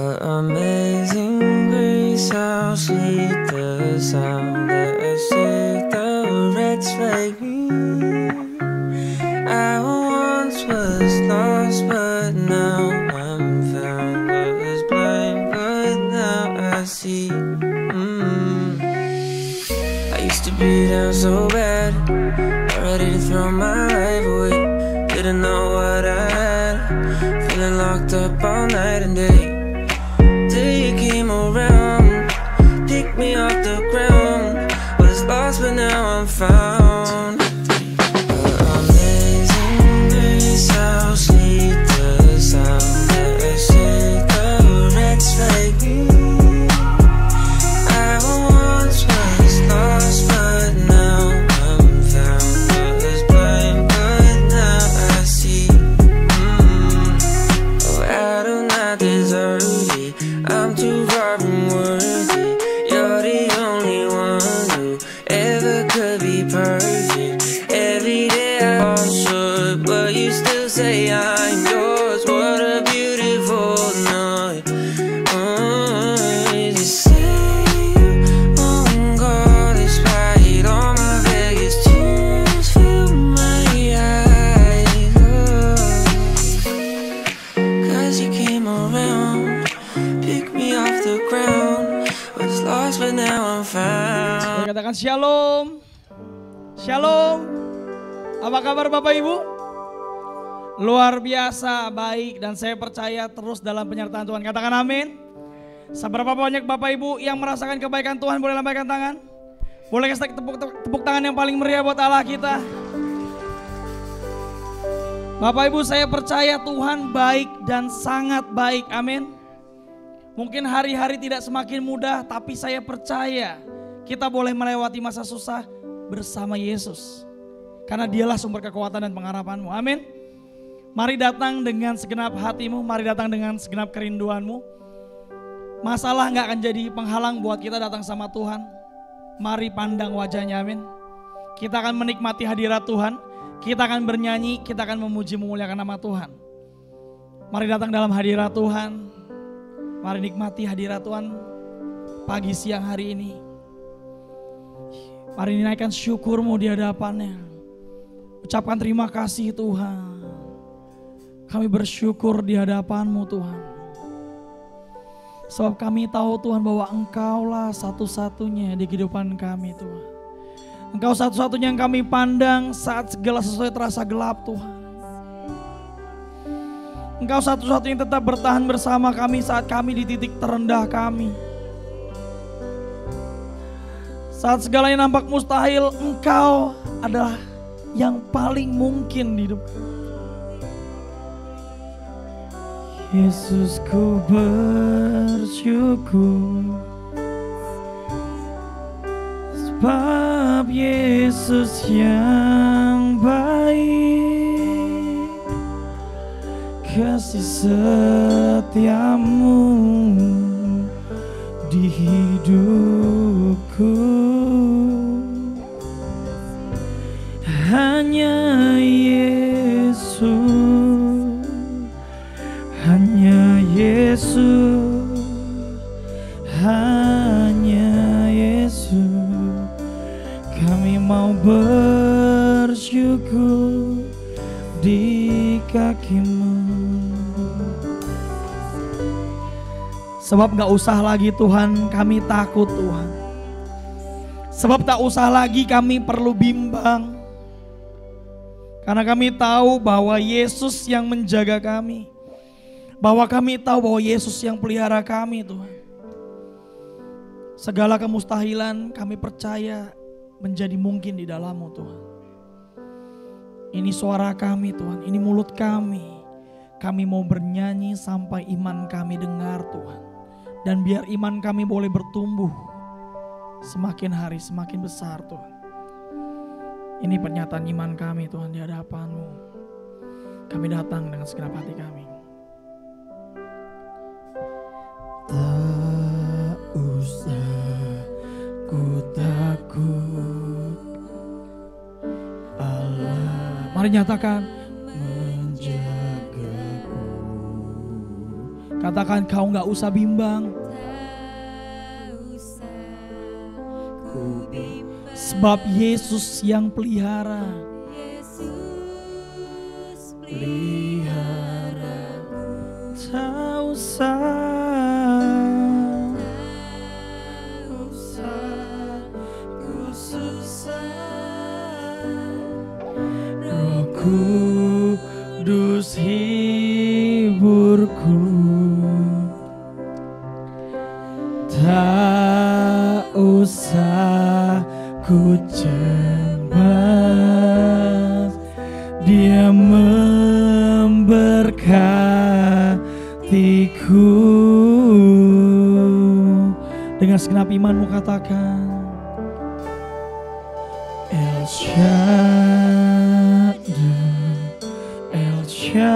Amazing grace, how sweet the sound that saved a wretch like me. I once was lost, but now I'm found. I was blind, but now I see. I used to be down so bad, ready to throw my life away. Didn't know what I had, feeling locked up all night and day. Till you came around, picked me off the ground. Was lost but now I'm found. Amazing grace, how sweet the sound that saved a wretch like me. I once was lost but now I'm found. I was blind but now I see. Oh, I do not deserve it, I'm too far from worthy. You're the only one who ever could be perfect. Every day I fall short, but you still say I'm yours. What a beautiful night. You say you won't go despite all my biggest tears fill my eyes. Cause you came around, pick me off the ground. Was lost but now I'm found. Katakan shalom. Shalom. Apa kabar Bapak Ibu? Luar biasa baik dan saya percaya terus dalam penyertaan Tuhan. Katakan amin. Seberapa banyak Bapak Ibu yang merasakan kebaikan Tuhan, boleh lambaikan tangan. Boleh kasih tepuk tangan yang paling meriah buat Allah kita. Bapak Ibu, saya percaya Tuhan baik dan sangat baik. Amin. Mungkin hari-hari tidak semakin mudah, tapi saya percaya kita boleh melewati masa susah bersama Yesus. Karena dialah sumber kekuatan dan pengharapanmu. Amin. Mari datang dengan segenap hatimu, mari datang dengan segenap kerinduanmu. Masalah gak akan jadi penghalang buat kita datang sama Tuhan. Mari pandang wajahnya, amin. Kita akan menikmati hadirat Tuhan, kita akan bernyanyi, kita akan memuji memuliakan nama Tuhan. Mari datang dalam hadirat Tuhan. Mari nikmati hadirat Tuhan pagi siang hari ini. Mari naikkan syukurmu di hadapannya. Ucapkan terima kasih Tuhan. Kami bersyukur di hadapanmu Tuhan. Sebab kami tahu Tuhan bahwa Engkaulah satu-satunya di kehidupan kami Tuhan. Engkau satu-satunya yang kami pandang saat segala sesuatu terasa gelap Tuhan. Engkau satu-satunya yang tetap bertahan bersama kami saat kami di titik terendah kami. Saat segalanya nampak mustahil, Engkau adalah yang paling mungkin di hidup kami. Yesus, ku bersyukur sebab Yesus yang baik, kasih setiamu di hidupku. Hanya Yesus, hanya Yesus, hanya Yesus. Kami mau bersyukur di kaki-Mu. Sebab gak usah lagi Tuhan kami takut Tuhan. Sebab tak usah lagi kami perlu bimbang. Karena kami tahu bahwa Yesus yang menjaga kami. Bahwa kami tahu bahwa Yesus yang pelihara kami Tuhan. Segala kemustahilan kami percaya menjadi mungkin di dalam-Mu Tuhan. Ini suara kami Tuhan, ini mulut kami. Kami mau bernyanyi sampai iman kami dengar Tuhan. Dan biar iman kami boleh bertumbuh semakin hari semakin besar Tuhan. Ini pernyataan iman kami Tuhan di hadapan-Mu. Kami datang dengan segenap hati kami. Tak usah ku takut, Allah mari nyatakan menjagaku. Katakan, kau gak usah bimbang. Sebab Yesus yang pelihara. Tak usah ku susah. Roh Kudus hiburku. Tak usah ku cemas, Dia memberkatiku. Dengan segenap imanmu katakan, El Shaddai, El Shaddai,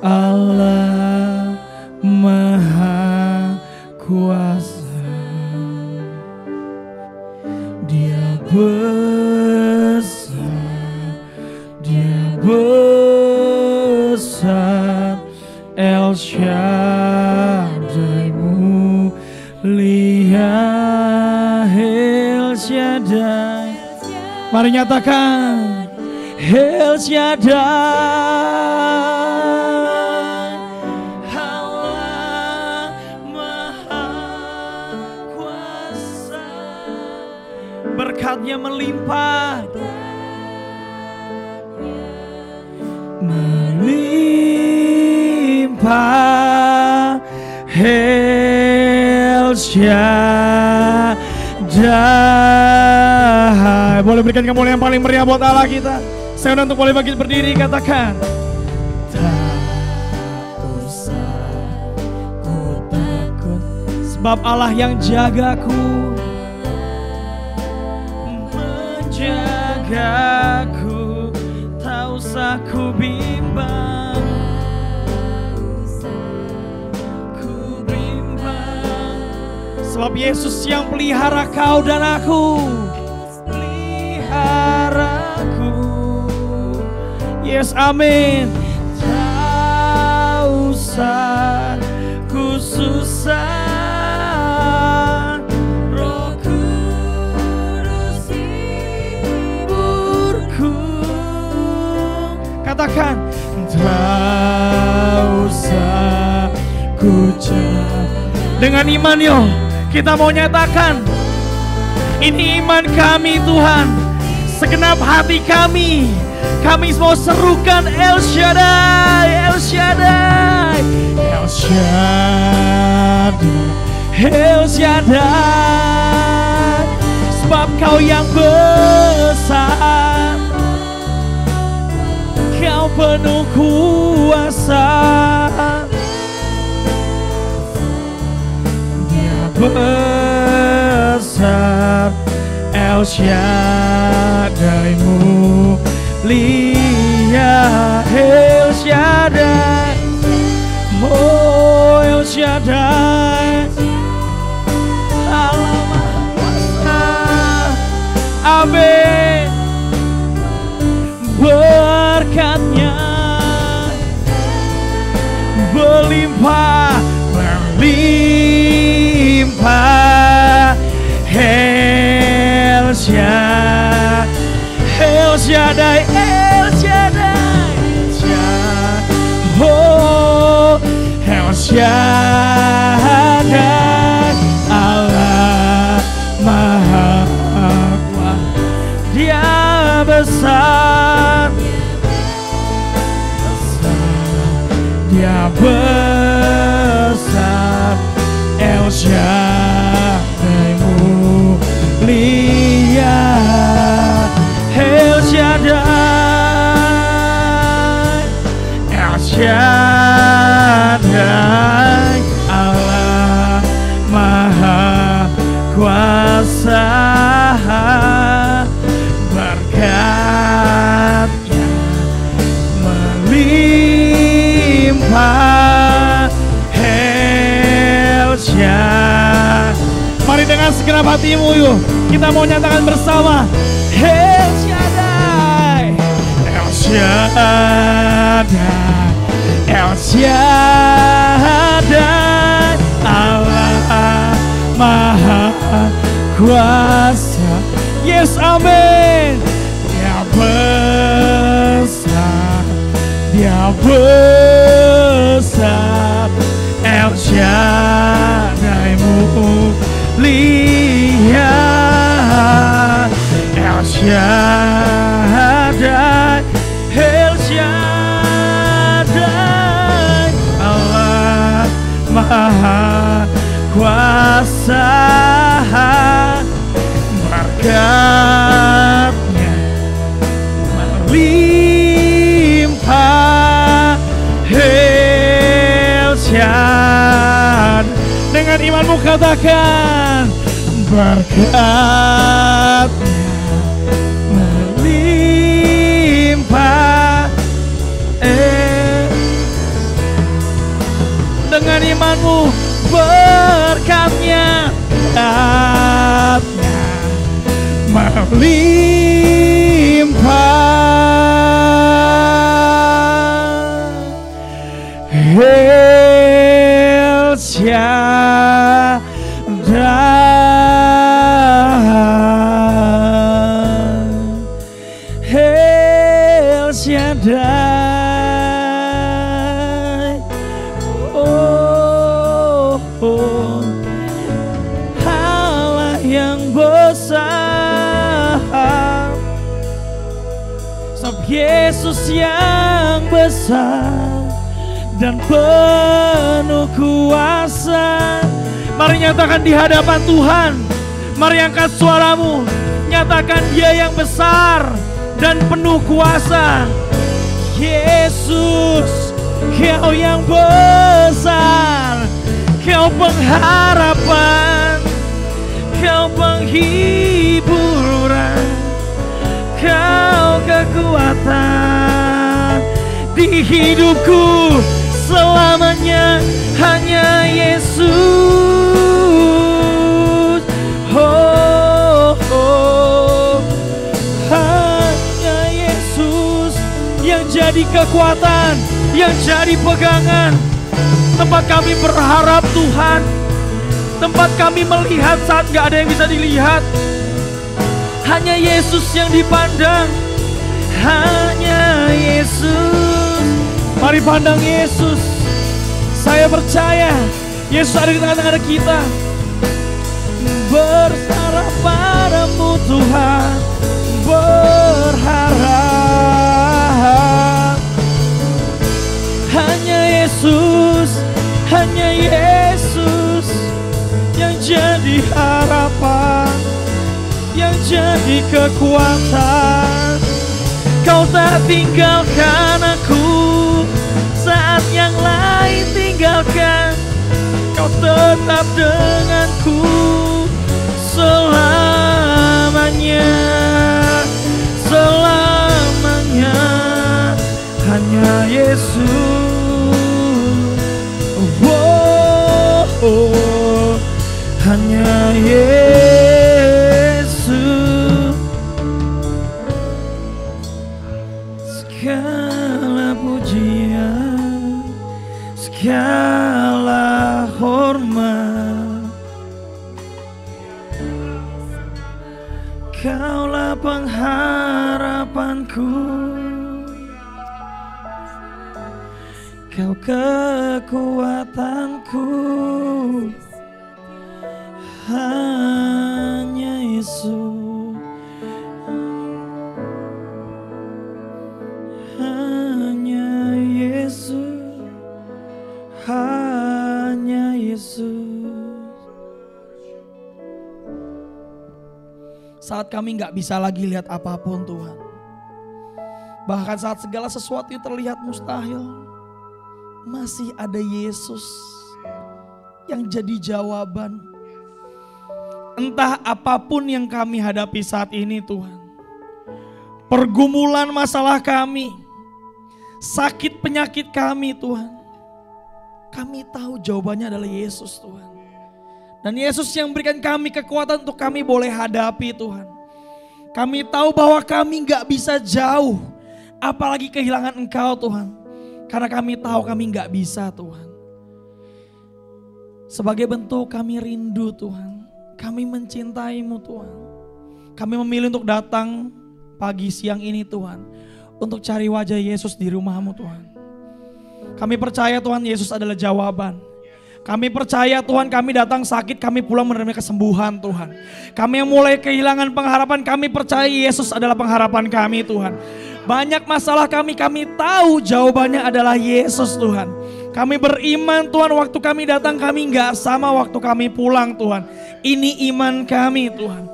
Allah Maha Kuasa. Dia besar, Dia besar, El Shaddai mulia, El Shaddai. Mari nyatakan, El Shaddai, Allah Maha Kuasa. Berkatnya melimpah, melimpah, El Shaddai. Boleh berikan kemuliaan yang paling meriah buat Allah kita. Saya undang untuk boleh bangkit berdiri, katakan, tak usah ku takut, sebab Allah yang jagaku, menjagaku. Tak usah ku bimbang, sebab Yesus yang pelihara kau dan aku. Peliharaku. Yes, amin. Tak usah ku susah, Roh Kudus hiburku. Katakan, tak usah ku cemas. Dengan iman yuk, kita mau nyatakan, ini iman kami Tuhan. Segenap hati kami mau serukan El Shaddai, El Shaddai, El Shaddai, El Shaddai. Sebab kau yang besar, kau penuh kuasa. Besar, El Shaddai mulia, El Shaddai, oh El Shaddai, Allah Maha Kuasa. Amin. Berkatnya berlimpah, berlimpah, El Shaddai, El Shaddai, El Shaddai, oh El Shaddai, Allah Maha Kuasa. Dia besar, Dia besar, El Shaddai mulia, El Shaddai, El Shaddai, Allah Maha Kuasa. Berkatnya melimpah, El Shaddai. Mari dengan segenap hatimu yuk, kita mau nyatakan bersama, El Shaddai, El Shaddai, Shaddai, Allah Maha Kuasa. Yes, amin. Dia besar, Dia besar. El Shaddai mulia, El Shaddai, El Shaddai, Allah Maha Kuasa. Berkatnya melimpah. El Shaddai. Dengan imanmu katakan, berkatnya melimpah. Dengan imanmu, berkatnya melimpah. El Shaddai, El Shaddai. Oh, oh, Allah yang besar. Sebab Yesus yang besar dan penuh kuasa. Mari nyatakan di hadapan Tuhan. Mari angkat suaramu. Nyatakan Dia yang besar dan penuh kuasa. Yesus, Kau yang besar, Kau pengharapan, Kau penghiburan, Kau kekuatan di hidupku selamanya. Hanya Yesus, oh, oh, hanya Yesus yang jadi kekuatan, yang jadi pegangan. Tempat kami berharap Tuhan, tempat kami melihat saat gak ada yang bisa dilihat. Hanya Yesus yang dipandang, hanya Yesus. Mari pandang Yesus. Saya percaya Yesus ada di tengah-tengah kita. Bersarap padamu Tuhan, berharap. Hanya Yesus, hanya Yesus yang jadi harapan, yang jadi kekuatan. Kau tak tinggalkan aku saat yang lain tinggalkan. Kau tetap denganku selamanya, selamanya. Hanya Yesus, oh, oh, hanya Yesus. Segala pujian, segala hormat, Kaulah pengharapanku, Kau kekuatanku. Hanya Yesus, hanya Yesus, hanya Yesus. Saat kami gak bisa lagi lihat apapun Tuhan, bahkan saat segala sesuatu terlihat mustahil, masih ada Yesus yang jadi jawaban. Entah apapun yang kami hadapi saat ini Tuhan, pergumulan masalah kami, sakit penyakit kami Tuhan, kami tahu jawabannya adalah Yesus Tuhan. Dan Yesus yang berikan kami kekuatan untuk kami boleh hadapi Tuhan. Kami tahu bahwa kami gak bisa jauh, apalagi kehilangan Engkau Tuhan. Karena kami tahu kami gak bisa Tuhan. Sebagai bentuk kami rindu Tuhan. Kami mencintai-Mu Tuhan. Kami memilih untuk datang pagi siang ini Tuhan. Untuk cari wajah Yesus di rumah-Mu Tuhan. Kami percaya Tuhan Yesus adalah jawaban. Kami percaya Tuhan kami datang sakit, kami pulang menerima kesembuhan Tuhan. Kami yang mulai kehilangan pengharapan, kami percaya Yesus adalah pengharapan kami Tuhan. Banyak masalah kami tahu jawabannya adalah Yesus Tuhan. Kami beriman Tuhan waktu kami datang kami gak sama waktu kami pulang Tuhan. Ini iman kami Tuhan.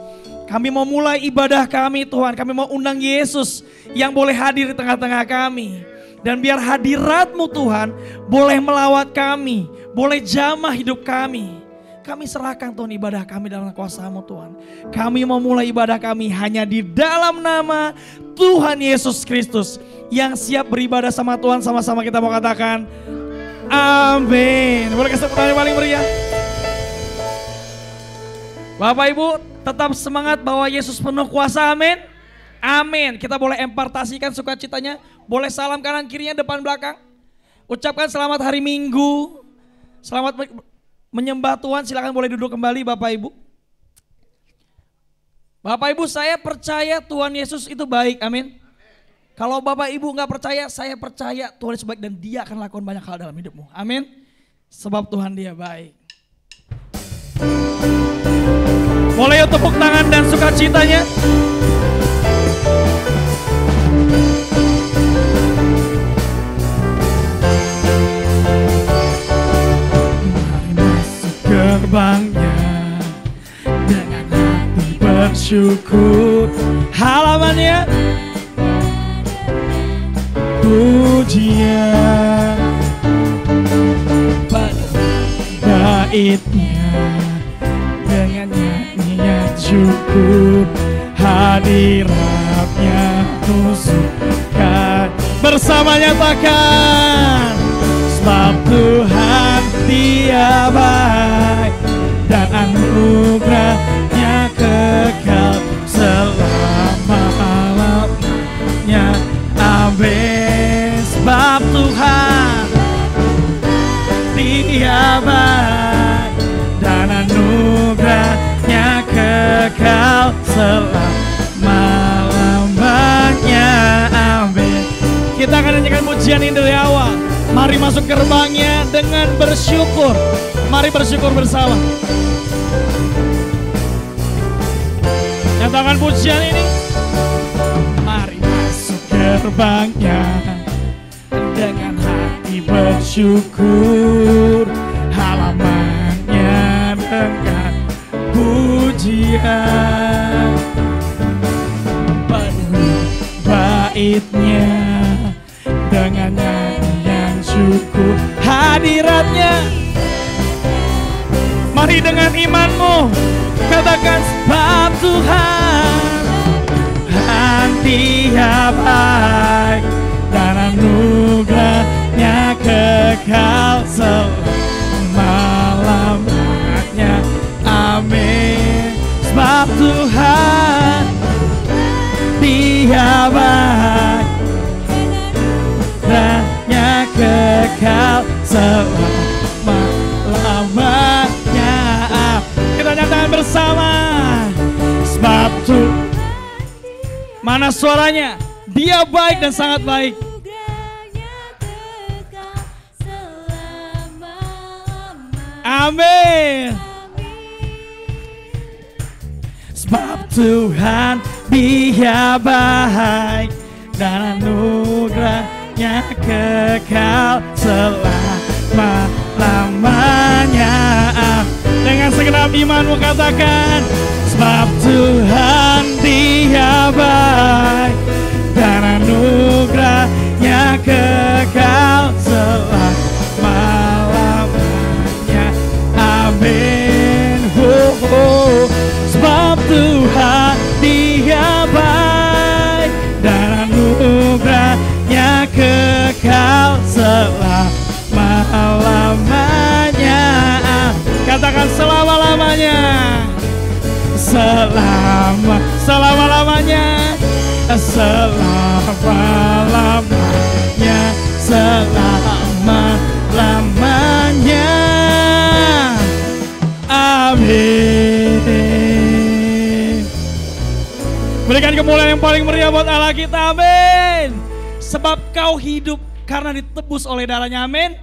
Kami mau mulai ibadah kami Tuhan, kami mau undang Yesus yang boleh hadir di tengah-tengah kami. Dan biar hadirat-Mu Tuhan boleh melawat kami, boleh jamah hidup kami. Kami serahkan Tuhan ibadah kami dalam kuasa-Mu Tuhan. Kami mau mulai ibadah kami hanya di dalam nama Tuhan Yesus Kristus. Yang siap beribadah sama Tuhan, sama-sama kita mau katakan amin. Boleh kasih tepuk tangan yang paling meriah. Bapak Ibu tetap semangat bahwa Yesus penuh kuasa, amin. Amin. Kita boleh impartasikan sukacitanya. Boleh salam kanan kirinya, depan belakang. Ucapkan selamat hari Minggu. Selamat menyembah Tuhan. Silakan boleh duduk kembali Bapak Ibu. Bapak Ibu, saya percaya Tuhan Yesus itu baik, amin. Kalau Bapak Ibu gak percaya, saya percaya Tuhan Yesus baik dan Dia akan lakukan banyak hal dalam hidupmu, amin. Sebab Tuhan Dia baik. Boleh tepuk tangan dan sukacitanya. Gerbangnya dengan hati bersyukur, halamannya pujian, baitnya dengan nyanyian syukur, hadiratnya musuhkan bersama nyatakan sebab Tuhan Dia baik dan anugerahnya kekal selama-lamanya, amin. Sebab Tuhan Dia baik dan anugerahnya kekal selama-lamanya, amin. Kita akan nyanyikan pujian ini dari awal. Mari masuk gerbangnya dengan bersyukur. Mari bersyukur bersama. Nyatakan pujian ini. Mari masuk gerbangnya dengan hati bersyukur, halamannya dengan pujian, penuh baitnya dengan nyanyian syukur, hadiratnya. Mari dengan imanmu katakan sebab Tuhan Dia baik dan anugerahnya kekal selama-lamanya, amin. Sebab Tuhan Dia baik dan kekal selama-lamanya. Kita nyatakan bersama. Sebab Tuhan, mana suaranya? Dia baik dan sangat baik. Amin. Sebab Tuhan Dia baik dan anugerahnya kekal selama-lamanya. Dengan segenap imanmu katakan sebab Tuhan Dia baik dan anugerahnya kekal selama-lamanya, amin. Sebab Tuhan Dia baik dan anugerahnya kekal selama-lamanya. Katakan selama-lamanya. Selama-lamanya. Selama-lamanya. kemuliaan yang paling meriah buat Allah kita, amin. Sebab kau hidup karena ditebus oleh darahnya, amin.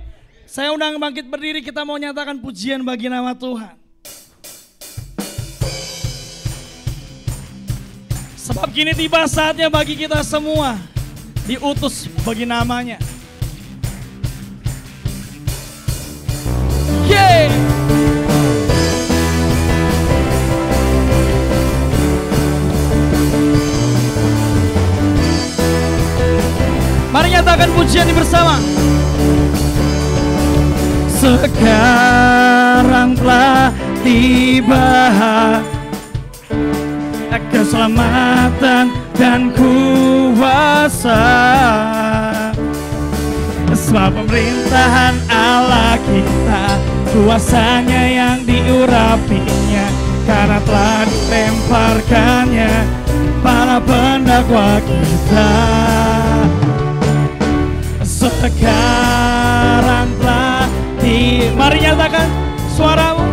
Saya undang bangkit berdiri, kita mau nyatakan pujian bagi nama Tuhan. Sebab kini tiba saatnya bagi kita semua diutus bagi namanya. Yeay! Mari nyatakan pujian ini bersama. Sekarang telah tiba keselamatan dan kuasa, sebab pemerintahan Allah kita, kuasanya yang diurapinya, karena telah dilemparkannya para pendakwa kita. Sekarang telah mari nyatakan suaramu,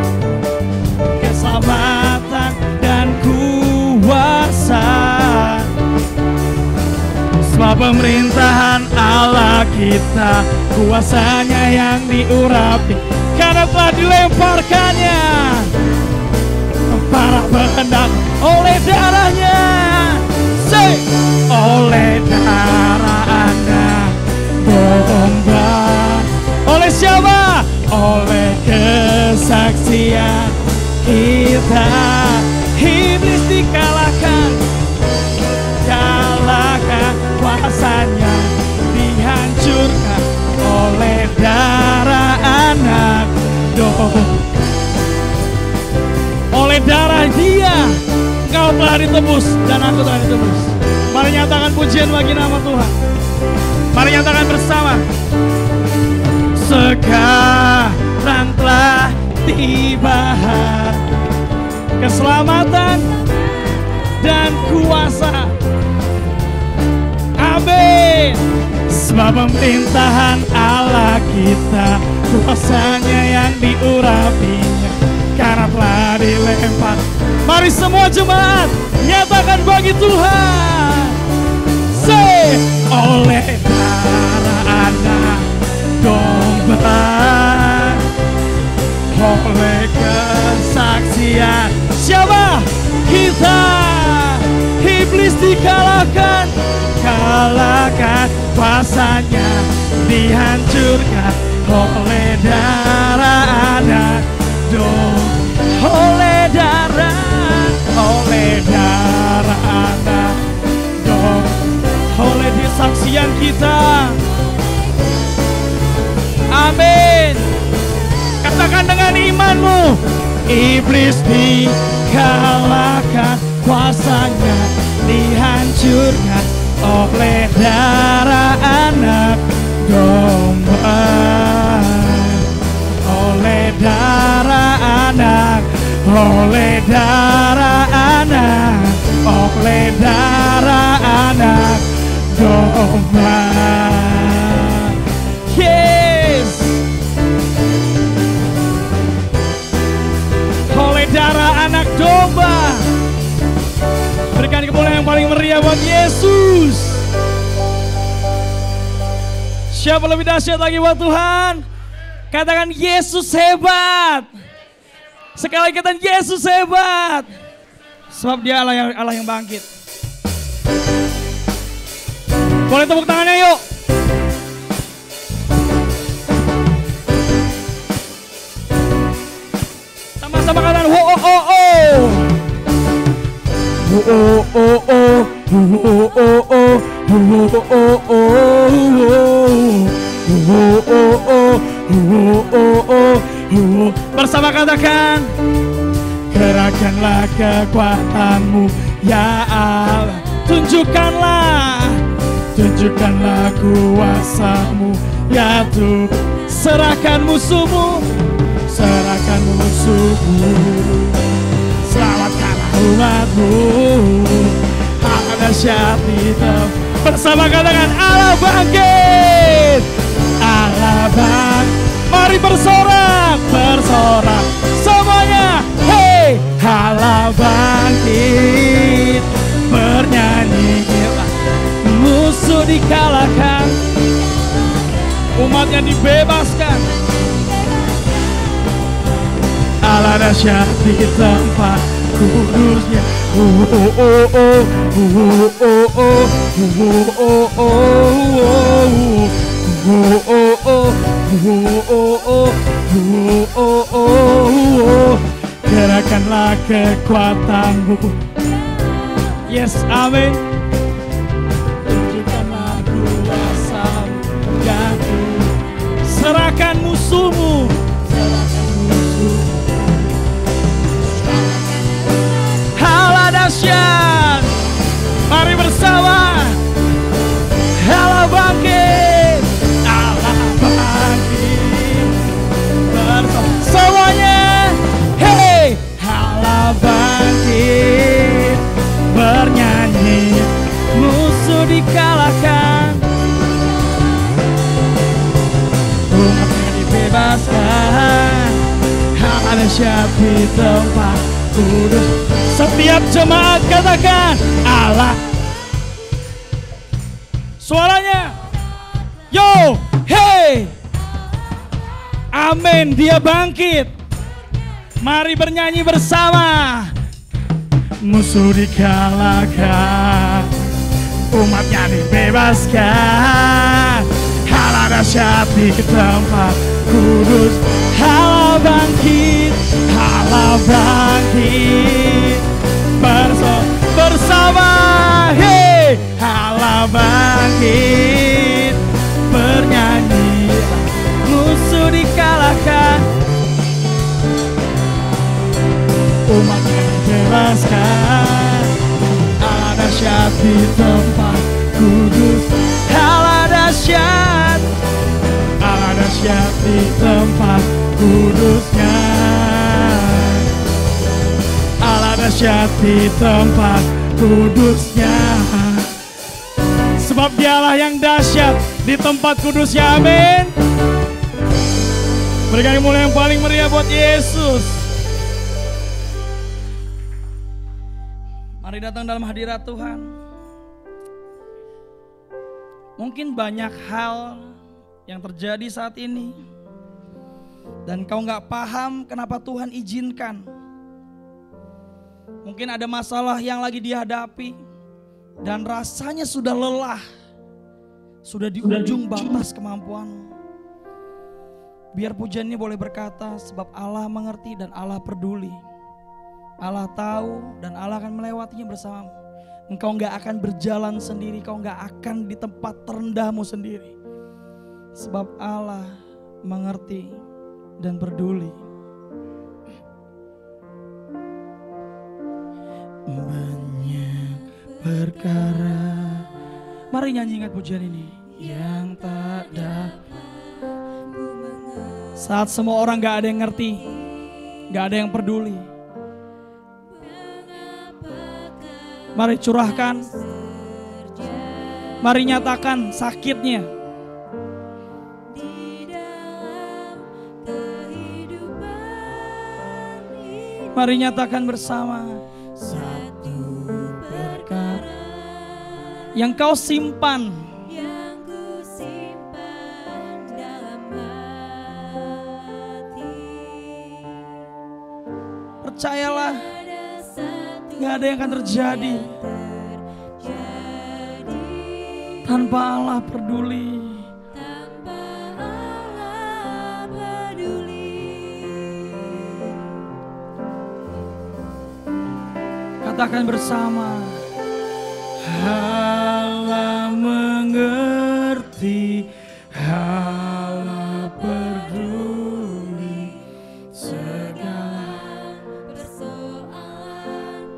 keselamatan dan kuasa, sebab pemerintahan Allah kita, kuasanya yang diurapi, karena telah dilemparkannya para pendak oleh darahnya. Say, oleh darah anak domba. Oleh siapa? Oleh kesaksian kita, iblis dikalahkan, kalahkan kuasanya, dihancurkan oleh darah anak domba. Oleh darah dia engkau telah ditebus dan aku telah ditebus. Mari nyatakan pujian bagi nama Tuhan. Mari nyatakan bersama. Sekarang telah tiba keselamatan dan kuasa, amin. Sebab pemerintahan Allah kita, kuasanya yang diurapinya, karena telah dilempar. Mari semua jemaat nyatakan bagi Tuhan. Say, oleh darah anak domba, oleh kesaksian siapa? Kita, iblis dikalahkan, kalahkan kuasanya, dihancurkan oleh darah anak domba, oleh darah anak domba, oleh kesaksian kita. Amin. Katakan dengan imanmu, iblis dikalahkan, kuasanya dihancurkan oleh darah anak domba, oleh darah anak, oleh darah anak, oleh darah anak domba. Yes. Oleh darah anak domba. Berikan kemuliaan yang paling meriah buat Yesus. Siapa lebih dahsyat lagi buat Tuhan? Katakan Yesus hebat. Sekali lagi katakan Yesus hebat. Sebab dia Allah yang bangkit. Boleh tepuk tangannya yuk. Sama-sama katakan ho oh oh oh. Ho oh oh oh. Ho oh oh oh. Ho oh oh oh. Ho oh oh. Ho oh oh. Bersama katakan, kerahkanlah kekuatanmu ya Allah, tunjukkanlah kuasamu ya Tuhan. Serahkan musuhmu, selamatkanlah umatmu. Allah dahsyat itu. Bersama katakan Allah bangkit, Allah bangkit. Mari bersorak semuanya. Hey, Allah bangkit, bernyanyi, musuh dikalahkan, umatnya dibebaskan. Allah dahsyat di tempat kudusnya. Gerakanlah kekuatanmu. Yes, amin. Tunjukkanlah kuasa-Mu, ya Tuhan. Serahkan musuhmu. Serahkan musuh. Allah dahsyat. Mari bersama. Allah bangkit. Allah bangkit. Bersama semuanya. Hey, Allah bangkit. Bernyanyi, musuh dikalahkan, umatnya dibebaskan. Allah dahsyat di tempat kudus. Setiap jemaat katakan Allah. Suaranya, yo, hey, amin. Dia bangkit. Mari bernyanyi bersama. Musuh dikalahkan, umatnya dibebaskan. Allah dahsyat di tempat kudus. Allah bangkit, Allah bangkit. Bersama, hey, Allah bangkit. Bernyanyi, musuh dikalahkan, umatnya dibebaskan. Allah dahsyat di tempat kudus. Allah dahsyat. Allah dahsyat di tempat kudusnya. Allah dahsyat di tempat kudusnya. Sebab Dialah yang dahsyat di tempat kudusnya. Amin. Berikan kemuliaan yang paling meriah buat Yesus. Mari datang dalam hadirat Tuhan. Mungkin banyak hal yang terjadi saat ini dan kau gak paham kenapa Tuhan izinkan. Mungkin ada masalah yang lagi dihadapi dan rasanya sudah lelah, sudah di ujung batas kemampuan. Biar pujiannya boleh berkata, sebab Allah mengerti dan Allah peduli. Allah tahu dan Allah akan melewatinya bersamamu. Engkau gak akan berjalan sendiri, kau gak akan di tempat terendahmu sendiri. Sebab Allah mengerti dan peduli. Banyak perkara. Mari nyanyi ingat pujian ini. Yang tak dapat. Saat semua orang gak ada yang ngerti, gak ada yang peduli. Mari curahkan. Mari nyatakan sakitnya. Mari nyatakan bersama. Satu perkara yang kau simpan, dalam hati. percayalah, gak ada yang akan terjadi tanpa Allah peduli. Katakan bersama. Allah mengerti, Allah peduli segala Persoalan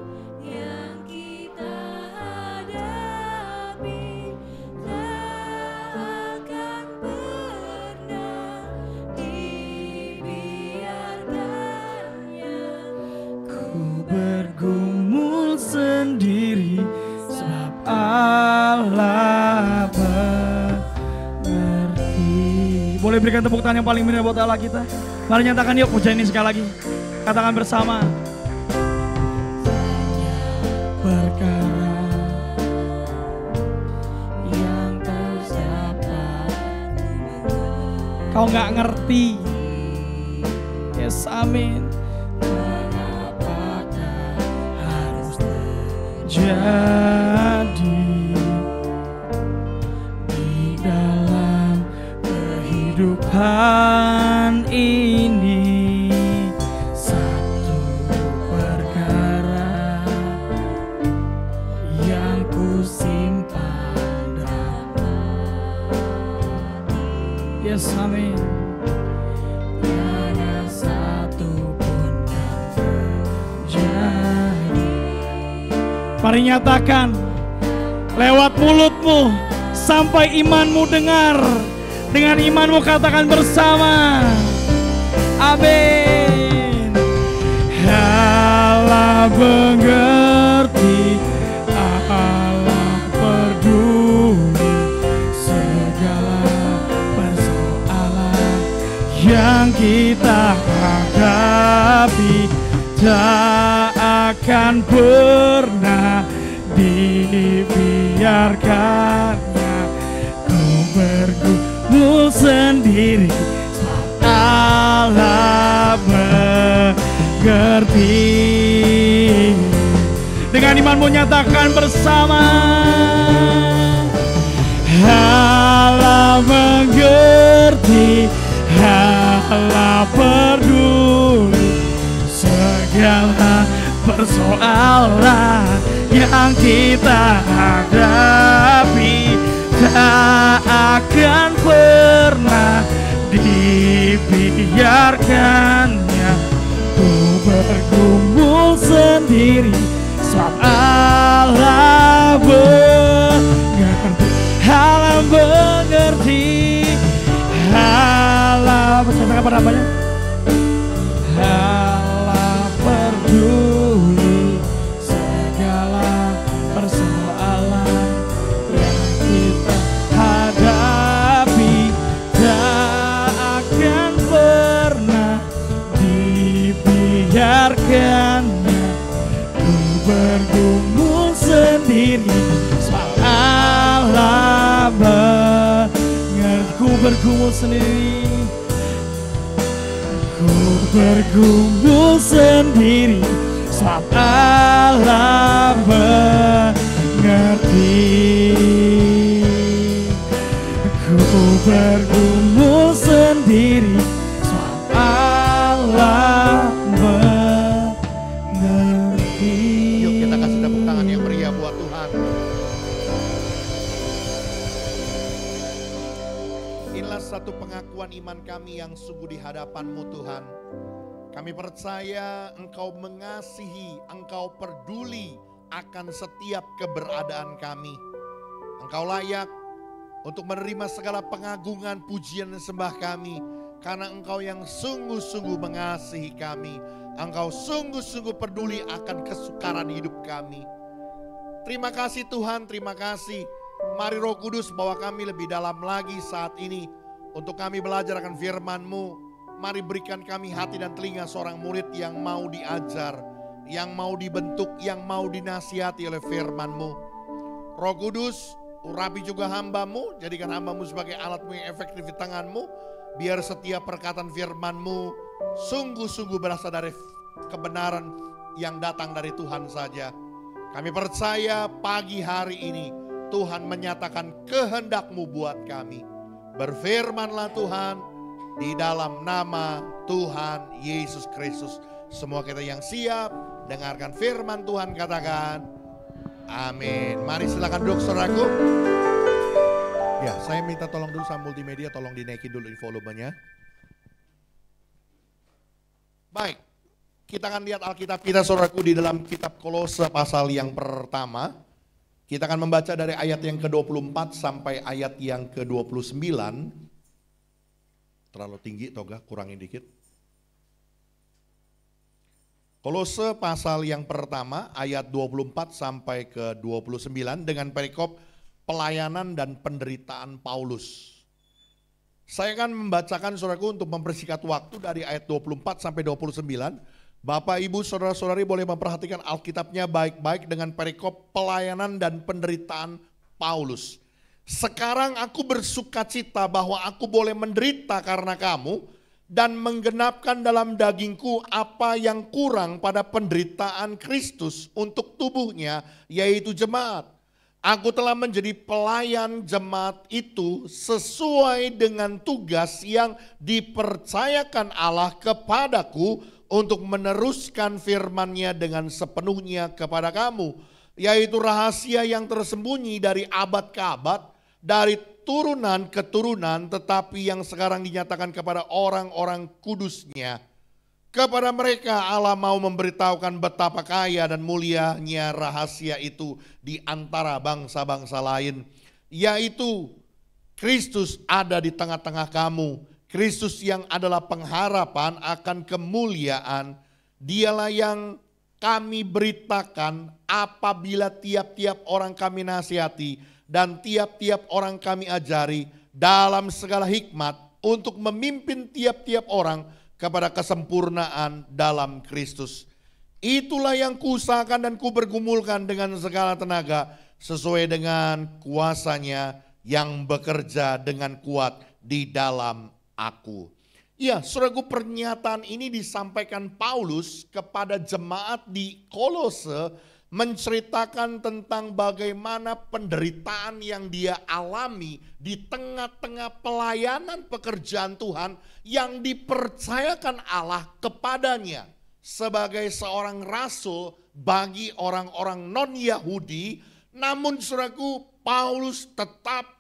yang kita hadapi tak akan pernah dibiarkannya. ku bergumul sendiri, sebab Allah mengerti. Boleh berikan tepuk tangan yang paling meriah buat Allah kita. Mari nyatakan yuk pujian ini sekali lagi. Katakan bersama. Perkara kau nggak ngerti. Yes, amin. Apakah harus terjadi di dalam kehidupan ini? Satu perkara yang ku simpan dalam. Yes, amin. Tiada satu pun yang terjadi. Mari nyatakan lewat mulutmu sampai imanmu dengar. Dengan imanmu katakan bersama. Amin. Allah mengerti, Allah peduli segala persoalan yang kita hadapi. Tak akan pernah dibiarkannya ku bergumul sendiri. Allah mengerti. Dengan imanmu nyatakan bersama. Allah mengerti, Allah peduli segala persoalan yang kita hadapi. Tak akan pernah dibiarkannya ku bergumul sendiri. Sebab Allah mengerti, Allah mengerti, Allah katakan apa namanya? Allah peduli segala persoalan yang kita hadapi. Tak akan pernah dibiarkannya ku bergumul sendiri. Sebab Allah mengerti. Ku bergumul sendiri, ku bergumul sendiri. Sebab Allah mengerti. Ku bergumul sendiri. Sebab Allah mengerti. Yuk kita kasih tepuk tangan yang meriah buat Tuhan. Inilah satu pengakuan iman kami yang sungguh di hadapan-Mu Tuhan. Kami percaya Engkau mengasihi, Engkau peduli akan setiap keberadaan kami. Engkau layak untuk menerima segala pengagungan, pujian dan sembah kami. Karena Engkau yang sungguh-sungguh mengasihi kami. Engkau sungguh-sungguh peduli akan kesukaran hidup kami. Terima kasih Tuhan, terima kasih. Mari Roh Kudus bawa kami lebih dalam lagi saat ini. Untuk kami belajar akan firman-Mu. Mari berikan kami hati dan telinga seorang murid yang mau diajar, yang mau dibentuk, yang mau dinasihati oleh firman-Mu. Roh Kudus, urapi juga hamba-Mu, jadikan hamba-Mu sebagai alat-Mu yang efektif di tangan-Mu. Biar setiap perkataan firman-Mu sungguh-sungguh berasal dari kebenaran yang datang dari Tuhan saja. Kami percaya pagi hari ini Tuhan menyatakan kehendak-Mu buat kami. Berfirmanlah Tuhan di dalam nama Tuhan Yesus Kristus. Semua kita yang siap dengarkan firman Tuhan katakan amin. Mari silakan duduk saudaraku. Ya, saya minta tolong dulu sama multimedia, tolong dinaikin dulu volumenya. Baik, kita akan lihat Alkitab kita saudaraku di dalam kitab Kolose pasal yang pertama. Kita akan membaca dari ayat yang ke-24 sampai ayat yang ke-29. Terlalu tinggi toga, kurangin dikit. Kolose pasal yang pertama ayat 24 sampai ke-29 dengan perikop pelayanan dan penderitaan Paulus. Saya akan membacakan saudaraku untuk mempersingkat waktu dari ayat 24 sampai 29. Bapak, Ibu, Saudara-saudari boleh memperhatikan Alkitabnya baik-baik dengan perikop pelayanan dan penderitaan Paulus. Sekarang aku bersukacita bahwa aku boleh menderita karena kamu dan menggenapkan dalam dagingku apa yang kurang pada penderitaan Kristus untuk tubuhnya, yaitu jemaat. Aku telah menjadi pelayan jemaat itu sesuai dengan tugas yang dipercayakan Allah kepadaku untuk meneruskan firman-Nya dengan sepenuhnya kepada kamu, yaitu rahasia yang tersembunyi dari abad ke abad, dari turunan ke turunan, tetapi yang sekarang dinyatakan kepada orang-orang kudus-Nya. Kepada mereka Allah mau memberitahukan betapa kaya dan mulianya rahasia itu di antara bangsa-bangsa lain, yaitu Kristus ada di tengah-tengah kamu. Kristus yang adalah pengharapan akan kemuliaan. Dialah yang kami beritakan apabila tiap-tiap orang kami nasihati dan tiap-tiap orang kami ajari dalam segala hikmat untuk memimpin tiap-tiap orang kepada kesempurnaan dalam Kristus. Itulah yang kuusahakan dan kubergumulkan dengan segala tenaga sesuai dengan kuasa-Nya yang bekerja dengan kuat di dalam aku. Ya, saudaraku, pernyataan ini disampaikan Paulus kepada jemaat di Kolose, menceritakan tentang bagaimana penderitaan yang dia alami di tengah-tengah pelayanan pekerjaan Tuhan yang dipercayakan Allah kepadanya sebagai seorang rasul bagi orang-orang non-Yahudi. Namun saudaraku, Paulus tetap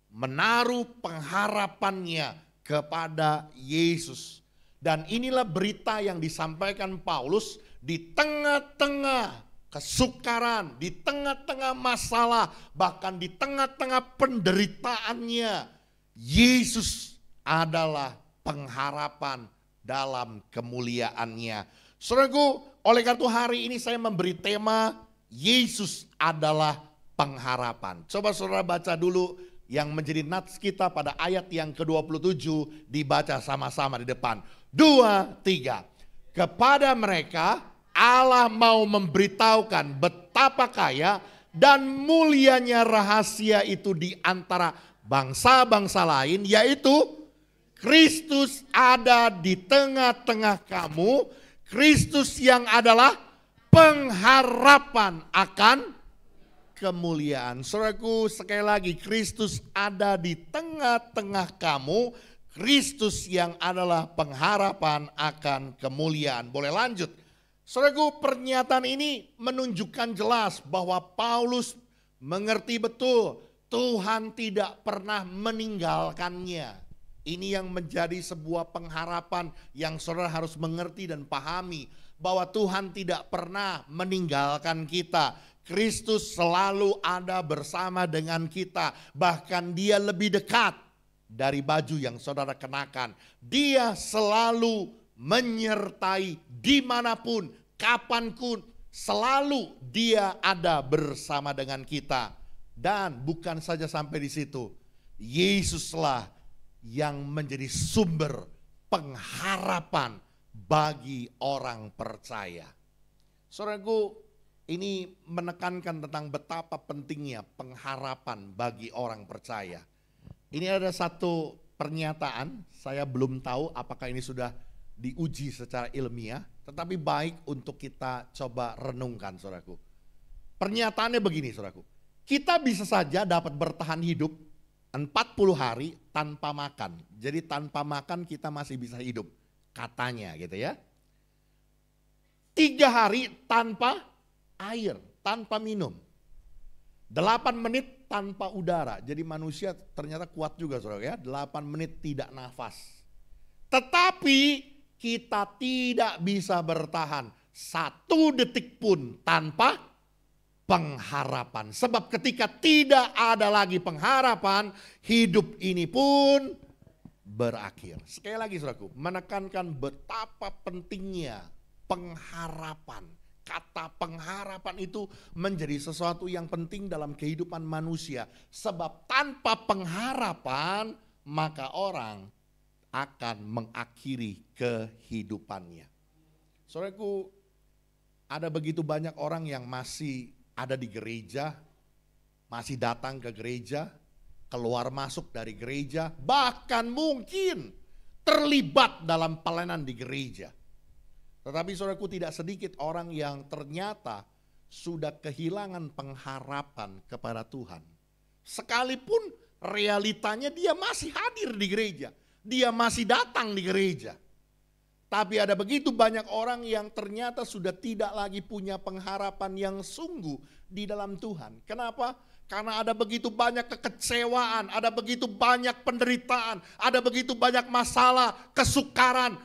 menaruh pengharapannya kepada Yesus. Dan inilah berita yang disampaikan Paulus di tengah-tengah kesukaran, di tengah-tengah masalah, bahkan di tengah-tengah penderitaannya. Yesus adalah pengharapan dalam kemuliaannya. Saudaraku, oleh karena itu hari ini saya memberi tema Yesus adalah pengharapan. Coba saudara baca dulu yang menjadi nats kita pada ayat yang ke-27, dibaca sama-sama di depan. 2, 3. Kepada mereka Allah mau memberitahukan betapa kaya dan mulianya rahasia itu di antara bangsa-bangsa lain, yaitu Kristus ada di tengah-tengah kamu. Kristus yang adalah pengharapan akan kemuliaan. Saudaraku, sekali lagi, Kristus ada di tengah-tengah kamu. Kristus yang adalah pengharapan akan kemuliaan. Boleh lanjut. Saudaraku, pernyataan ini menunjukkan jelas bahwa Paulus mengerti betul Tuhan tidak pernah meninggalkannya. Ini yang menjadi sebuah pengharapan yang saudara harus mengerti dan pahami, bahwa Tuhan tidak pernah meninggalkan kita. Kristus selalu ada bersama dengan kita, bahkan Dia lebih dekat dari baju yang saudara kenakan. Dia selalu menyertai dimanapun, kapanpun, selalu Dia ada bersama dengan kita. Dan bukan saja sampai di situ, Yesuslah yang menjadi sumber pengharapan bagi orang percaya. Saudaraku, ini menekankan tentang betapa pentingnya pengharapan bagi orang percaya. Ini ada satu pernyataan, saya belum tahu apakah ini sudah diuji secara ilmiah, tetapi baik untuk kita coba renungkan, saudaraku. Pernyataannya begini, saudaraku. Kita bisa saja dapat bertahan hidup 40 hari tanpa makan. Jadi tanpa makan kita masih bisa hidup, katanya gitu ya. 3 hari tanpa air, tanpa minum. 8 menit tanpa udara. Jadi manusia ternyata kuat juga, saudara ya. 8 menit tidak nafas. Tetapi kita tidak bisa bertahan 1 detik pun tanpa pengharapan. Sebab ketika tidak ada lagi pengharapan, hidup ini pun berakhir. Sekali lagi saudaraku, menekankan betapa pentingnya pengharapan. Kata pengharapan itu menjadi sesuatu yang penting dalam kehidupan manusia. Sebab tanpa pengharapan, maka orang akan mengakhiri kehidupannya. Saudaraku, ada begitu banyak orang yang masih ada di gereja, masih datang ke gereja, keluar masuk dari gereja, bahkan mungkin terlibat dalam pelayanan di gereja. Tetapi saudaraku, tidak sedikit orang yang ternyata sudah kehilangan pengharapan kepada Tuhan. Sekalipun realitanya dia masih hadir di gereja, dia masih datang di gereja. Tapi ada begitu banyak orang yang ternyata sudah tidak lagi punya pengharapan yang sungguh di dalam Tuhan. Kenapa? Karena ada begitu banyak kekecewaan, ada begitu banyak penderitaan, ada begitu banyak masalah, kesukaran,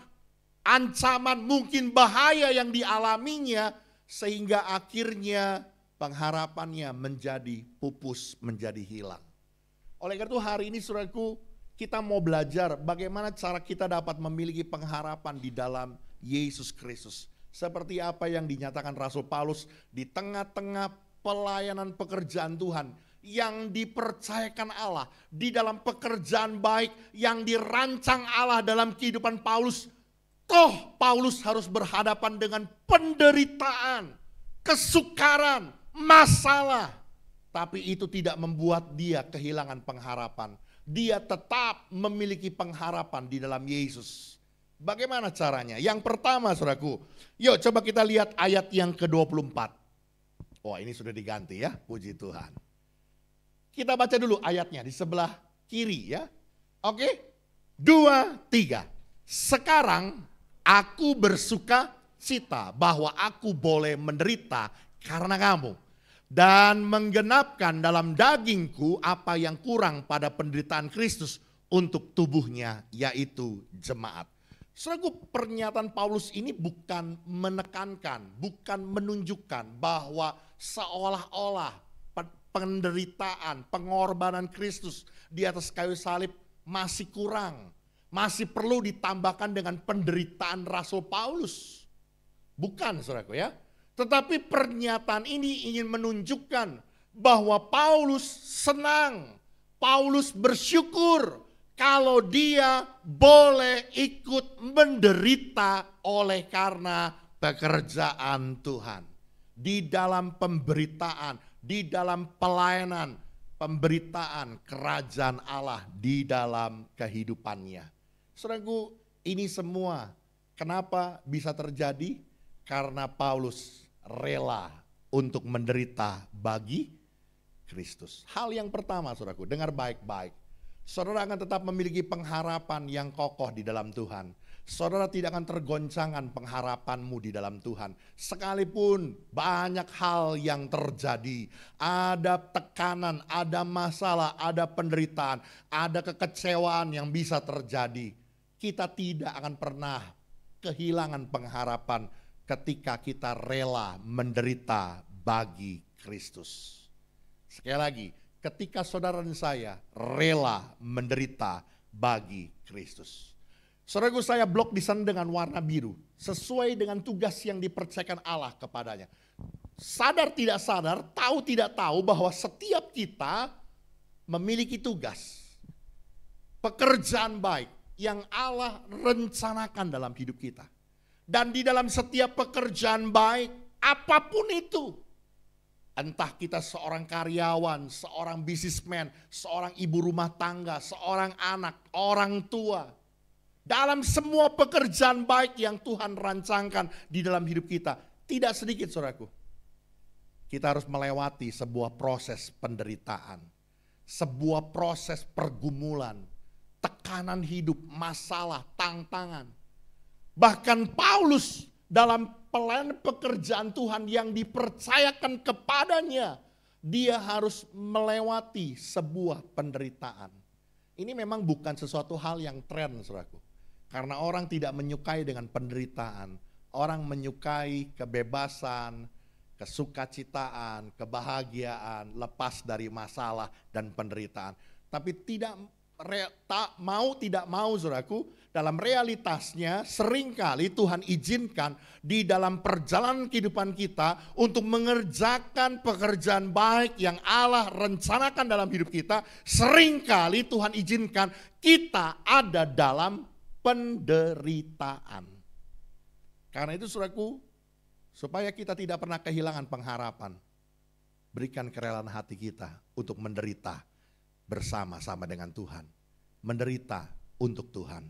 ancaman, mungkin bahaya yang dialaminya, sehingga akhirnya pengharapannya menjadi pupus, menjadi hilang. Oleh karena itu hari ini saudaraku, kita mau belajar bagaimana cara kita dapat memiliki pengharapan di dalam Yesus Kristus. Seperti apa yang dinyatakan Rasul Paulus di tengah-tengah pelayanan pekerjaan Tuhan yang dipercayakan Allah, di dalam pekerjaan baik yang dirancang Allah dalam kehidupan Paulus. Toh Paulus harus berhadapan dengan penderitaan, kesukaran, masalah. Tapi itu tidak membuat dia kehilangan pengharapan. Dia tetap memiliki pengharapan di dalam Yesus. Bagaimana caranya? Yang pertama saudaraku, yuk coba kita lihat ayat yang ke-24. Wah, ini sudah diganti ya, puji Tuhan. Kita baca dulu ayatnya di sebelah kiri ya. Oke, 2, 3. Sekarang aku bersuka cita bahwa aku boleh menderita karena kamu. Dan menggenapkan dalam dagingku apa yang kurang pada penderitaan Kristus untuk tubuhnya, yaitu jemaat. Saudaraku, pernyataan Paulus ini bukan menekankan, bukan menunjukkan bahwa seolah-olah penderitaan, pengorbanan Kristus di atas kayu salib masih kurang, masih perlu ditambahkan dengan penderitaan Rasul Paulus. Bukan saudaraku ya. Tetapi pernyataan ini ingin menunjukkan bahwa Paulus senang, Paulus bersyukur kalau dia boleh ikut menderita oleh karena pekerjaan Tuhan. Di dalam pemberitaan, di dalam pelayanan, pemberitaan kerajaan Allah di dalam kehidupannya. Saudaraku, ini semua kenapa bisa terjadi? Karena Paulus rela untuk menderita bagi Kristus. Hal yang pertama saudaraku, dengar baik-baik. Saudara akan tetap memiliki pengharapan yang kokoh di dalam Tuhan. Saudara tidak akan tergoncangkan pengharapanmu di dalam Tuhan. Sekalipun banyak hal yang terjadi. Ada tekanan, ada masalah, ada penderitaan, ada kekecewaan yang bisa terjadi. Kita tidak akan pernah kehilangan pengharapan ketika kita rela menderita bagi Kristus. Sekali lagi, ketika saudara dan saya rela menderita bagi Kristus. Saudaraku, saya blok di sana dengan warna biru, sesuai dengan tugas yang dipercayakan Allah kepadanya. Sadar tidak sadar, tahu tidak tahu bahwa setiap kita memiliki tugas, pekerjaan baik yang Allah rencanakan dalam hidup kita. Dan di dalam setiap pekerjaan baik, apapun itu, entah kita seorang karyawan, seorang bisnismen, seorang ibu rumah tangga, seorang anak, orang tua. Dalam semua pekerjaan baik yang Tuhan rancangkan di dalam hidup kita, tidak sedikit saudaraku, kita harus melewati sebuah proses penderitaan, sebuah proses pergumulan, tekanan hidup, masalah, tantangan. Bahkan Paulus dalam pelayanan pekerjaan Tuhan yang dipercayakan kepadanya, dia harus melewati sebuah penderitaan. Ini memang bukan sesuatu hal yang tren, saudaraku. Karena orang tidak menyukai dengan penderitaan. Orang menyukai kebebasan, kesukacitaan, kebahagiaan, lepas dari masalah dan penderitaan. Tapi tidak mau saudaraku, dalam realitasnya seringkali Tuhan izinkan di dalam perjalanan kehidupan kita untuk mengerjakan pekerjaan baik yang Allah rencanakan dalam hidup kita. Seringkali Tuhan izinkan kita ada dalam penderitaan. Karena itu saudaraku, supaya kita tidak pernah kehilangan pengharapan, berikan kerelaan hati kita untuk menderita bersama-sama dengan Tuhan. Menderita untuk Tuhan.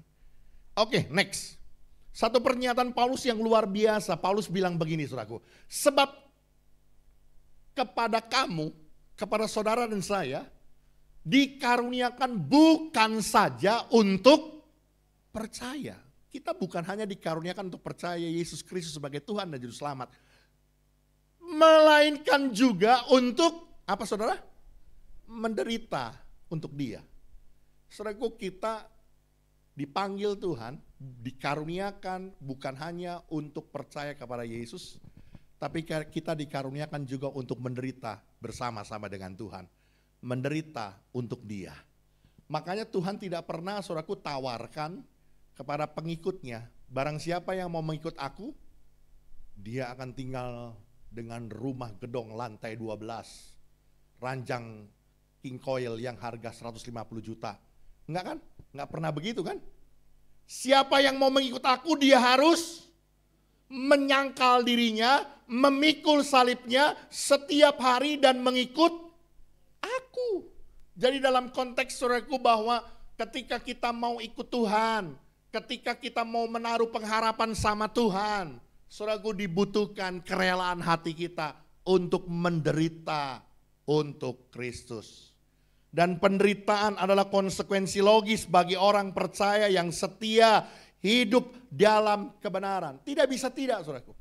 Oke, next. Satu pernyataan Paulus yang luar biasa. Paulus bilang begini, saudaraku. Sebab kepada kamu, kepada saudara dan saya, dikaruniakan bukan saja untuk percaya. Kita bukan hanya dikaruniakan untuk percaya Yesus Kristus sebagai Tuhan dan Juru Selamat. Melainkan juga untuk, apa saudara? Menderita untuk Dia. Saudaraku, kita dipanggil Tuhan, dikaruniakan bukan hanya untuk percaya kepada Yesus, tapi kita dikaruniakan juga untuk menderita bersama-sama dengan Tuhan. Menderita untuk Dia. Makanya Tuhan tidak pernah, saudaraku, tawarkan kepada pengikutnya, barang siapa yang mau mengikut aku, dia akan tinggal dengan rumah gedong lantai 12, ranjang king coil yang harga 150 juta. Enggak kan? Enggak pernah begitu kan? Siapa yang mau mengikut aku, dia harus menyangkal dirinya, memikul salibnya setiap hari dan mengikut aku. Jadi dalam konteks saudaraku bahwa ketika kita mau ikut Tuhan, ketika kita mau menaruh pengharapan sama Tuhan, saudaraku, dibutuhkan kerelaan hati kita untuk menderita untuk Kristus. Dan penderitaan adalah konsekuensi logis bagi orang percaya yang setia hidup dalam kebenaran. Tidak bisa tidak, saudaraku.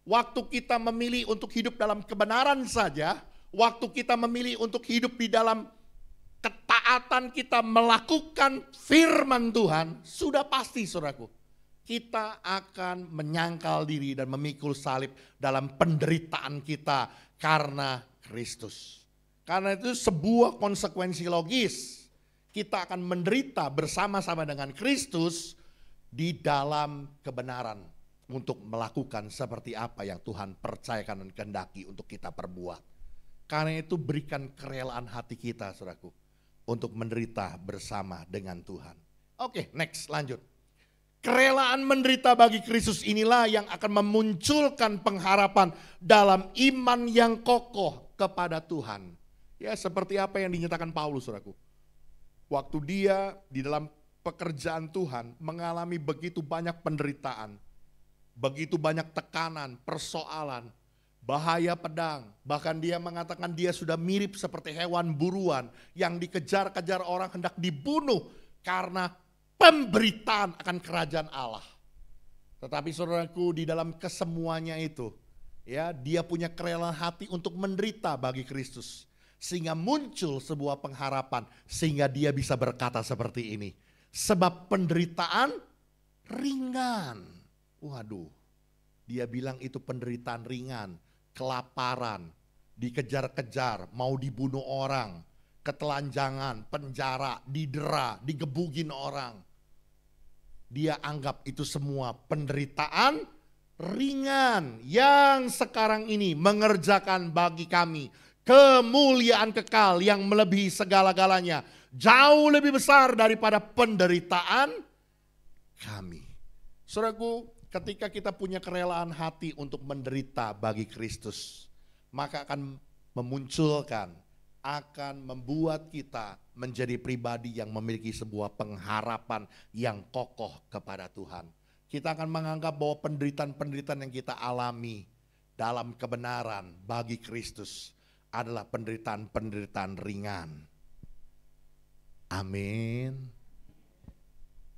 Waktu kita memilih untuk hidup dalam kebenaran saja, waktu kita memilih untuk hidup di dalam ketaatan kita melakukan firman Tuhan, sudah pasti, saudaraku, kita akan menyangkal diri dan memikul salib dalam penderitaan kita karena Kristus. Karena itu sebuah konsekuensi logis. Kita akan menderita bersama-sama dengan Kristus di dalam kebenaran untuk melakukan seperti apa yang Tuhan percayakan dan kehendaki untuk kita perbuat. Karena itu berikan kerelaan hati kita, saudaraku, untuk menderita bersama dengan Tuhan. Oke, next, lanjut. Kerelaan menderita bagi Kristus inilah yang akan memunculkan pengharapan dalam iman yang kokoh kepada Tuhan. Ya, seperti apa yang dinyatakan Paulus, saudaraku. Waktu dia di dalam pekerjaan Tuhan mengalami begitu banyak penderitaan, begitu banyak tekanan, persoalan, bahaya pedang. Bahkan dia mengatakan dia sudah mirip seperti hewan buruan yang dikejar-kejar orang hendak dibunuh karena pemberitaan akan kerajaan Allah. Tetapi saudaraku, di dalam kesemuanya itu, ya, dia punya kerelaan hati untuk menderita bagi Kristus. Sehingga muncul sebuah pengharapan, sehingga dia bisa berkata seperti ini. Sebab penderitaan ringan. Waduh, dia bilang itu penderitaan ringan, kelaparan, dikejar-kejar, mau dibunuh orang, ketelanjangan, penjara, didera, digebugin orang. Dia anggap itu semua penderitaan ringan yang sekarang ini mengerjakan bagi kami kemuliaan kekal yang melebihi segala-galanya, jauh lebih besar daripada penderitaan kami. Saudaraku, ketika kita punya kerelaan hati untuk menderita bagi Kristus, maka akan memunculkan, akan membuat kita menjadi pribadi yang memiliki sebuah pengharapan yang kokoh kepada Tuhan. Kita akan menganggap bahwa penderitaan-penderitaan yang kita alami dalam kebenaran bagi Kristus adalah penderitaan-penderitaan ringan. Amin.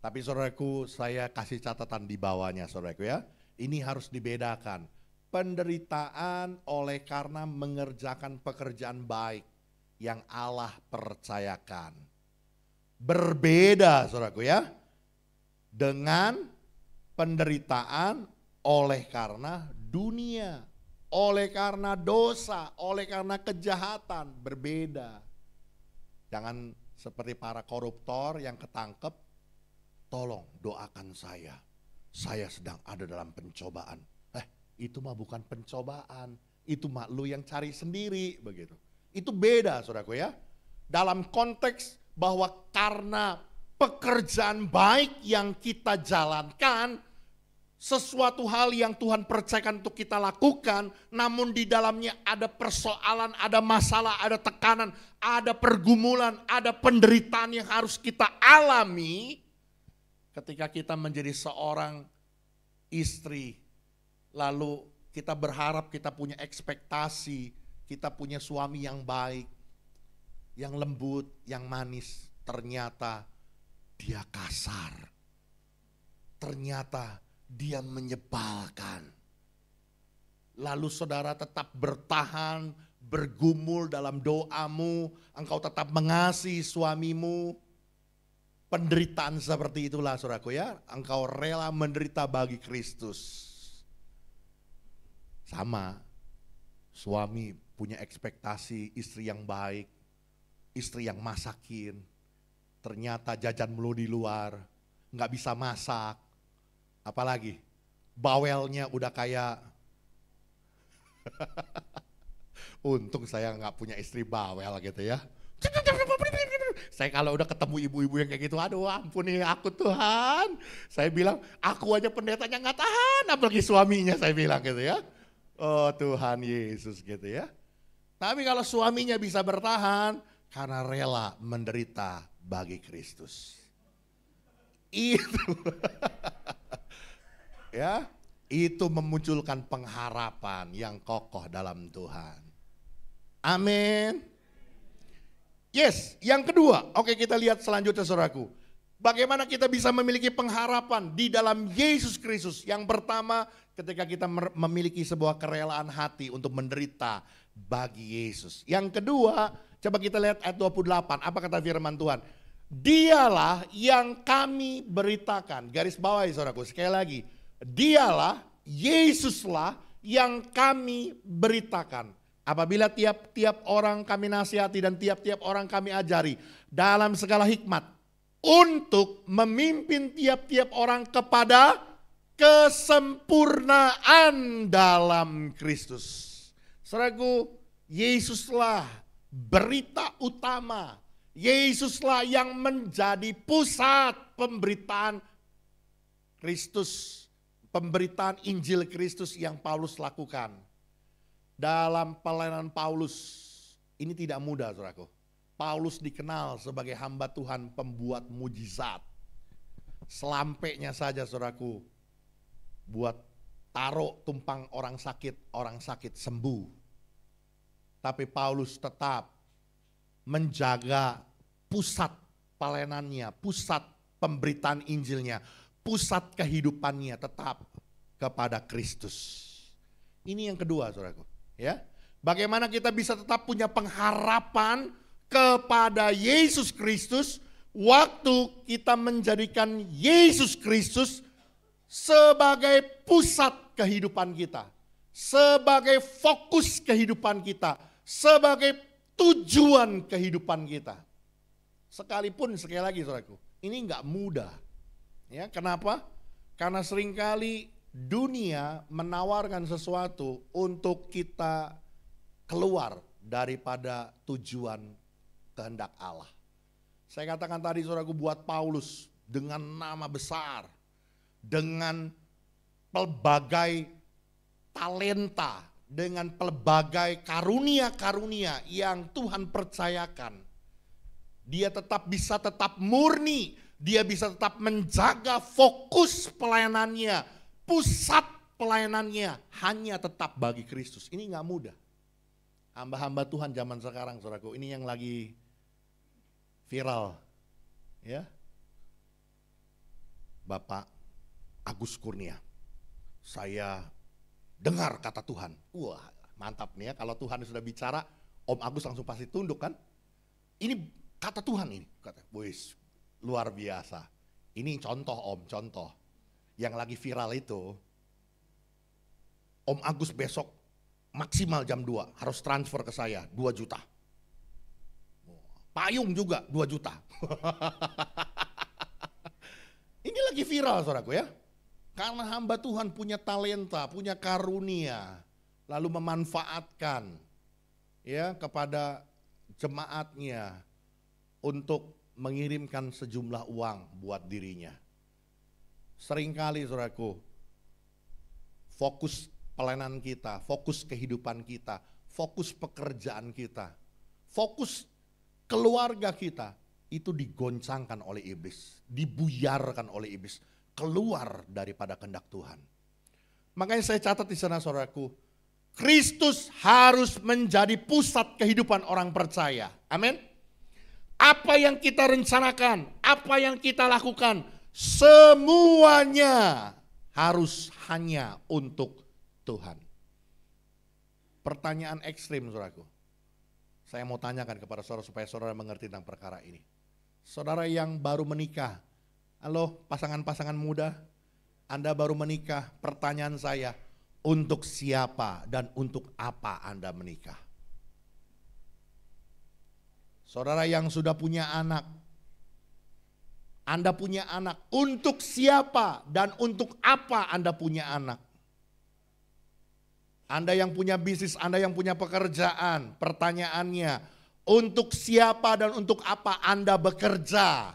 Tapi saudaraku, saya kasih catatan di bawahnya, saudaraku, ya. Ini harus dibedakan. Penderitaan oleh karena mengerjakan pekerjaan baik yang Allah percayakan. Berbeda, saudaraku, ya, dengan penderitaan oleh karena dunia, oleh karena dosa, oleh karena kejahatan. Berbeda. Jangan seperti para koruptor yang ketangkep, tolong doakan saya sedang ada dalam pencobaan. Itu mah bukan pencobaan, itu mah lu yang cari sendiri, begitu. Itu beda, saudaraku, ya. Dalam konteks bahwa karena pekerjaan baik yang kita jalankan, sesuatu hal yang Tuhan percayakan untuk kita lakukan, namun di dalamnya ada persoalan, ada masalah, ada tekanan, ada pergumulan, ada penderitaan yang harus kita alami ketika kita menjadi seorang istri. Lalu kita berharap kita punya ekspektasi, kita punya suami yang baik, yang lembut, yang manis. Ternyata dia kasar. Ternyata dia menyebalkan. Lalu saudara tetap bertahan, bergumul dalam doamu, engkau tetap mengasihi suamimu. Penderitaan seperti itulah saudaraku ya, engkau rela menderita bagi Kristus. Sama, suami punya ekspektasi istri yang baik, istri yang masakin. Ternyata jajan mulu di luar, nggak bisa masak. Apalagi bawelnya udah kayak untung saya nggak punya istri bawel gitu ya. Saya kalau udah ketemu ibu-ibu yang kayak gitu, aduh ampuni aku Tuhan. Saya bilang aku aja pendetanya nggak tahan, apalagi suaminya, saya bilang gitu ya. Oh Tuhan Yesus gitu ya. Tapi kalau suaminya bisa bertahan karena rela menderita bagi Kristus. Itu ya, itu memunculkan pengharapan yang kokoh dalam Tuhan. Amin. Yes, yang kedua, oke kita lihat selanjutnya saudaraku. Bagaimana kita bisa memiliki pengharapan di dalam Yesus Kristus. Yang pertama, ketika kita memiliki sebuah kerelaan hati untuk menderita bagi Yesus. Yang kedua, coba kita lihat ayat 28, apa kata firman Tuhan. Dialah yang kami beritakan, garis bawahi saudaraku, sekali lagi. Dialah, Yesuslah yang kami beritakan. Apabila tiap-tiap orang kami nasihati dan tiap-tiap orang kami ajari dalam segala hikmat untuk memimpin tiap-tiap orang kepada kesempurnaan dalam Kristus. Saudaraku, Yesuslah berita utama. Yesuslah yang menjadi pusat pemberitaan Kristus, pemberitaan Injil Kristus yang Paulus lakukan. Dalam pelayanan Paulus, ini tidak mudah saudaraku. Paulus dikenal sebagai hamba Tuhan pembuat mujizat. Selampainya saja saudaraku, buat taruh tumpang orang sakit sembuh. Tapi Paulus tetap menjaga pusat pelayanannya, pusat pemberitaan Injilnya, pusat kehidupannya tetap kepada Kristus. Ini yang kedua saudaraku. Ya, bagaimana kita bisa tetap punya pengharapan kepada Yesus Kristus waktu kita menjadikan Yesus Kristus sebagai pusat kehidupan kita, sebagai fokus kehidupan kita, sebagai tujuan kehidupan kita. Sekalipun sekali lagi saudaraku, ini enggak mudah. Ya, kenapa? Karena seringkali dunia menawarkan sesuatu untuk kita keluar daripada tujuan kehendak Allah. Saya katakan tadi saudaraku, buat Paulus dengan nama besar, dengan pelbagai talenta, dengan pelbagai karunia-karunia yang Tuhan percayakan, dia bisa tetap murni, dia bisa tetap menjaga fokus pelayanannya, pusat pelayanannya hanya tetap bagi Kristus. Ini gak mudah. Hamba-hamba Tuhan zaman sekarang saudaraku, ini yang lagi viral ya. Bapak Agus Kurnia, saya dengar kata Tuhan. Wah mantap nih ya, kalau Tuhan sudah bicara Om Agus langsung pasti tunduk kan. Ini kata Tuhan ini, kata, wis luar biasa. Ini contoh Om, contoh. Yang lagi viral itu, Om Agus besok maksimal jam 2 harus transfer ke saya 2 juta. Payung juga 2 juta. Ini lagi viral saudaraku ya. Karena hamba Tuhan punya talenta, punya karunia, lalu memanfaatkan ya kepada jemaatnya untuk mengirimkan sejumlah uang buat dirinya. Seringkali saudaraku, fokus pelayanan kita, fokus kehidupan kita, fokus pekerjaan kita, fokus keluarga kita, itu digoncangkan oleh iblis, dibuyarkan oleh iblis, keluar daripada kehendak Tuhan. Makanya saya catat di sana saudaraku, Kristus harus menjadi pusat kehidupan orang percaya. Amin. Apa yang kita rencanakan, apa yang kita lakukan, semuanya harus hanya untuk Tuhan. Pertanyaan ekstrim saudaraku. Saya mau tanyakan kepada saudara supaya saudara mengerti tentang perkara ini. Saudara yang baru menikah, halo pasangan-pasangan muda, Anda baru menikah, pertanyaan saya, untuk siapa dan untuk apa Anda menikah? Saudara yang sudah punya anak, Anda punya anak, untuk siapa dan untuk apa Anda punya anak? Anda yang punya bisnis, Anda yang punya pekerjaan, pertanyaannya, untuk siapa dan untuk apa Anda bekerja?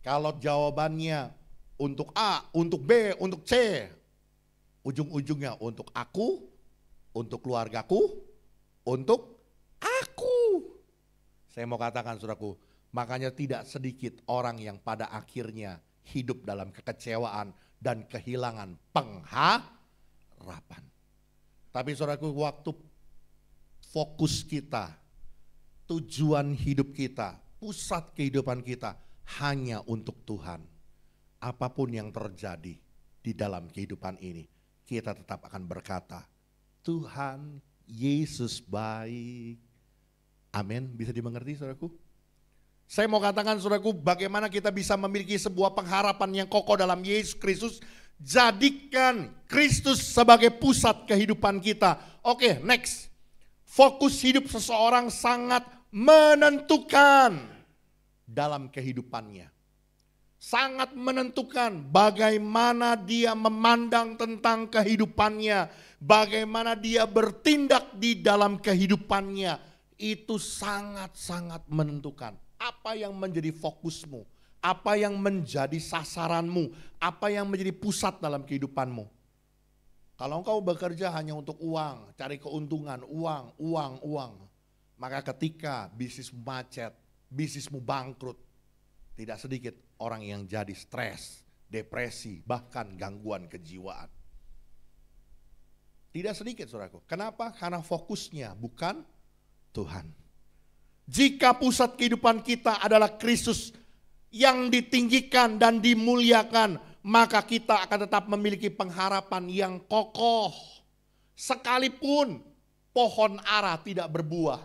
Kalau jawabannya untuk A, untuk B, untuk C, ujung-ujungnya untuk aku, untuk keluargaku, untuk aku. Saya mau katakan saudaraku, makanya tidak sedikit orang yang pada akhirnya hidup dalam kekecewaan dan kehilangan pengharapan. Tapi saudaraku, waktu fokus kita, tujuan hidup kita, pusat kehidupan kita hanya untuk Tuhan. Apapun yang terjadi di dalam kehidupan ini, kita tetap akan berkata, Tuhan Yesus baik. Amin, bisa dimengerti saudaraku? Saya mau katakan saudaraku, bagaimana kita bisa memiliki sebuah pengharapan yang kokoh dalam Yesus Kristus. Jadikan Kristus sebagai pusat kehidupan kita. Oke, next. Fokus hidup seseorang sangat menentukan dalam kehidupannya. Sangat menentukan bagaimana dia memandang tentang kehidupannya. Bagaimana dia bertindak di dalam kehidupannya. Itu sangat-sangat menentukan. Apa yang menjadi fokusmu? Apa yang menjadi sasaranmu? Apa yang menjadi pusat dalam kehidupanmu? Kalau engkau bekerja hanya untuk uang, cari keuntungan, uang. Maka ketika bisnismu macet, bisnismu bangkrut, tidak sedikit orang yang jadi stres, depresi, bahkan gangguan kejiwaan. Tidak sedikit saudaraku. Kenapa? Karena fokusnya bukan Tuhan. Jika pusat kehidupan kita adalah Kristus yang ditinggikan dan dimuliakan, maka kita akan tetap memiliki pengharapan yang kokoh. Sekalipun pohon ara tidak berbuah.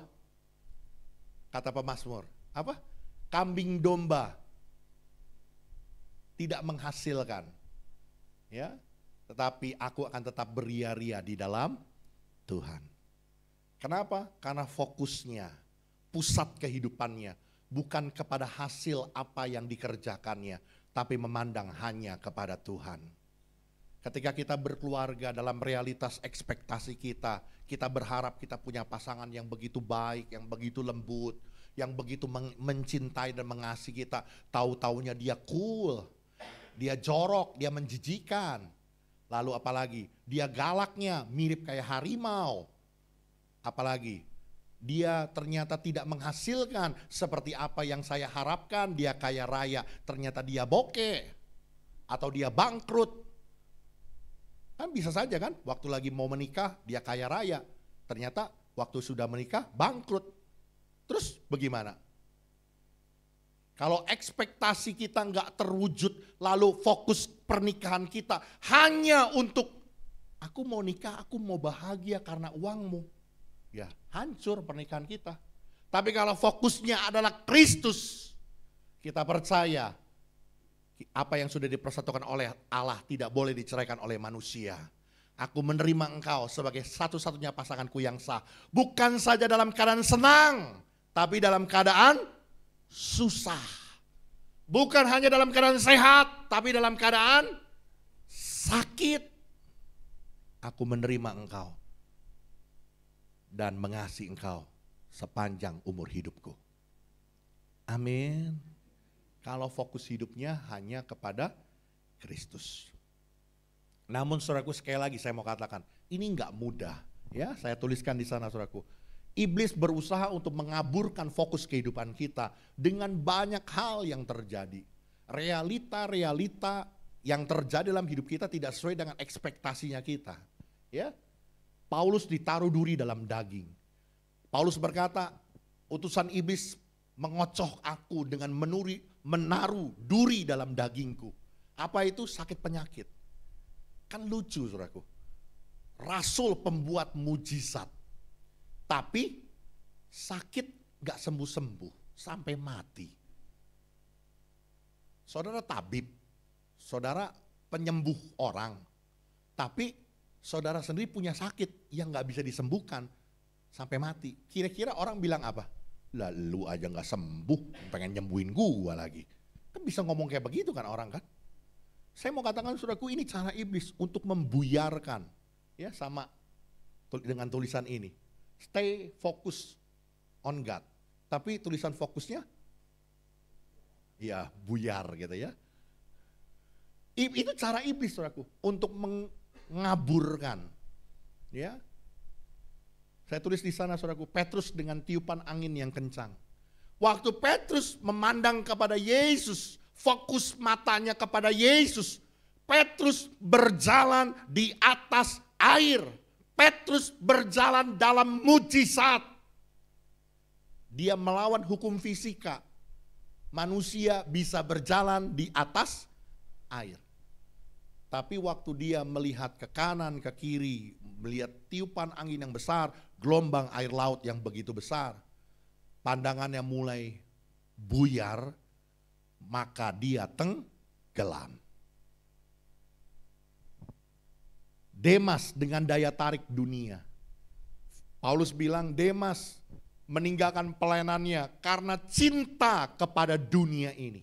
Kata pemazmur, apa? Kambing domba tidak menghasilkan. Ya, tetapi aku akan tetap beria-ria di dalam Tuhan. Kenapa? Karena fokusnya, pusat kehidupannya bukan kepada hasil apa yang dikerjakannya, tapi memandang hanya kepada Tuhan. Ketika kita berkeluarga dalam realitas ekspektasi kita, kita berharap kita punya pasangan yang begitu baik, yang begitu lembut, yang begitu mencintai dan mengasihi kita. Tahu-taunya dia cool, dia jorok, dia menjijikan. Lalu apalagi, dia galaknya mirip kayak harimau. Apalagi, dia ternyata tidak menghasilkan seperti apa yang saya harapkan. Dia kaya raya, ternyata dia bokeh. Atau dia bangkrut. Kan bisa saja kan, waktu lagi mau menikah dia kaya raya. Ternyata waktu sudah menikah bangkrut. Terus bagaimana? Kalau ekspektasi kita nggak terwujud, lalu fokus pernikahan kita hanya untuk aku mau nikah, aku mau bahagia karena uangmu. Ya hancur pernikahan kita. Tapi kalau fokusnya adalah Kristus, kita percaya apa yang sudah dipersatukan oleh Allah tidak boleh diceraikan oleh manusia. Aku menerima engkau sebagai satu-satunya pasanganku yang sah. Bukan saja dalam keadaan senang, tapi dalam keadaan susah. Bukan hanya dalam keadaan sehat, tapi dalam keadaan sakit. Aku menerima engkau dan mengasihi engkau sepanjang umur hidupku. Amin. Kalau fokus hidupnya hanya kepada Kristus. Namun saudaraku, sekali lagi saya mau katakan, ini enggak mudah. Ya, saya tuliskan di sana saudaraku. Iblis berusaha untuk mengaburkan fokus kehidupan kita dengan banyak hal yang terjadi. Realita-realita yang terjadi dalam hidup kita tidak sesuai dengan ekspektasinya kita. Ya, Paulus ditaruh duri dalam daging. Paulus berkata, utusan iblis mengocoh aku dengan menaruh duri dalam dagingku. Apa itu? Sakit penyakit. Kan lucu saudaraku. Rasul pembuat mujizat. Tapi sakit gak sembuh-sembuh sampai mati. Saudara tabib, saudara penyembuh orang. Tapi saudara sendiri punya sakit yang gak bisa disembuhkan sampai mati. Kira-kira orang bilang apa? Lah lu aja gak sembuh, pengen nyembuhin gua lagi. Kan bisa ngomong kayak begitu kan orang kan? Saya mau katakan saudaraku, ini cara iblis untuk membuyarkan. Ya, sama dengan tulisan ini. Stay focus on God. Tapi tulisan fokusnya ya buyar gitu ya. Itu cara iblis saudaraku untuk mengaburkan. Ya. Saya tulis di sana saudaraku, Petrus dengan tiupan angin yang kencang. Waktu Petrus memandang kepada Yesus, fokus matanya kepada Yesus, Petrus berjalan di atas air. Petrus berjalan dalam mujizat. Dia melawan hukum fisika. Manusia bisa berjalan di atas air. Tapi waktu dia melihat ke kanan, ke kiri, melihat tiupan angin yang besar, gelombang air laut yang begitu besar, pandangannya mulai buyar, maka dia tenggelam. Demas dengan daya tarik dunia. Paulus bilang Demas meninggalkan pelayanannya karena cinta kepada dunia ini.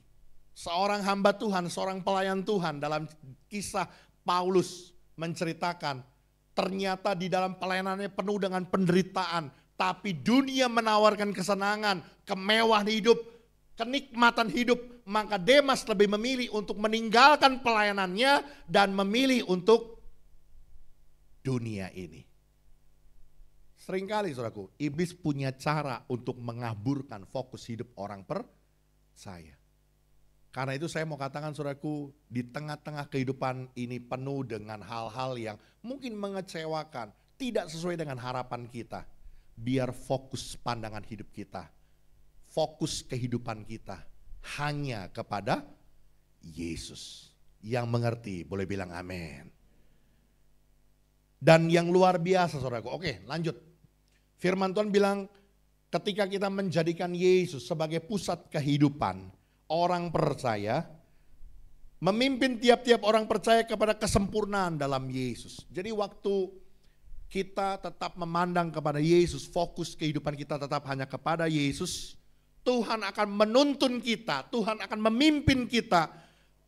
Seorang hamba Tuhan, seorang pelayan Tuhan dalam kisah Paulus menceritakan ternyata di dalam pelayanannya penuh dengan penderitaan. Tapi dunia menawarkan kesenangan, kemewahan hidup, kenikmatan hidup. Maka Demas lebih memilih untuk meninggalkan pelayanannya dan memilih untuk dunia ini. Seringkali saudaraku, iblis punya cara untuk mengaburkan fokus hidup orang percaya. Karena itu saya mau katakan saudaraku, di tengah-tengah kehidupan ini penuh dengan hal-hal yang mungkin mengecewakan, tidak sesuai dengan harapan kita. Biar fokus pandangan hidup kita, fokus kehidupan kita hanya kepada Yesus. Yang mengerti boleh bilang amin. Dan yang luar biasa saudaraku, oke lanjut. Firman Tuhan bilang ketika kita menjadikan Yesus sebagai pusat kehidupan, orang percaya memimpin tiap-tiap orang percaya kepada kesempurnaan dalam Yesus. Jadi waktu kita tetap memandang kepada Yesus, fokus kehidupan kita tetap hanya kepada Yesus, Tuhan akan menuntun kita, Tuhan akan memimpin kita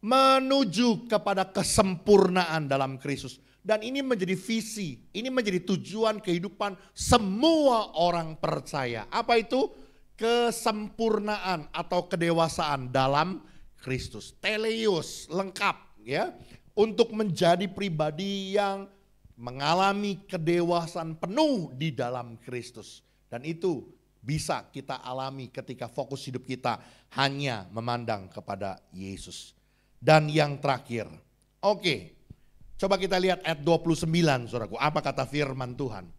menuju kepada kesempurnaan dalam Kristus. Dan ini menjadi visi, ini menjadi tujuan kehidupan semua orang percaya. Apa itu? Kesempurnaan atau kedewasaan dalam Kristus. Teleios, lengkap ya. Untuk menjadi pribadi yang mengalami kedewasaan penuh di dalam Kristus. Dan itu bisa kita alami ketika fokus hidup kita hanya memandang kepada Yesus. Dan yang terakhir, oke. Coba kita lihat ayat 29 saudaraku, apa kata firman Tuhan.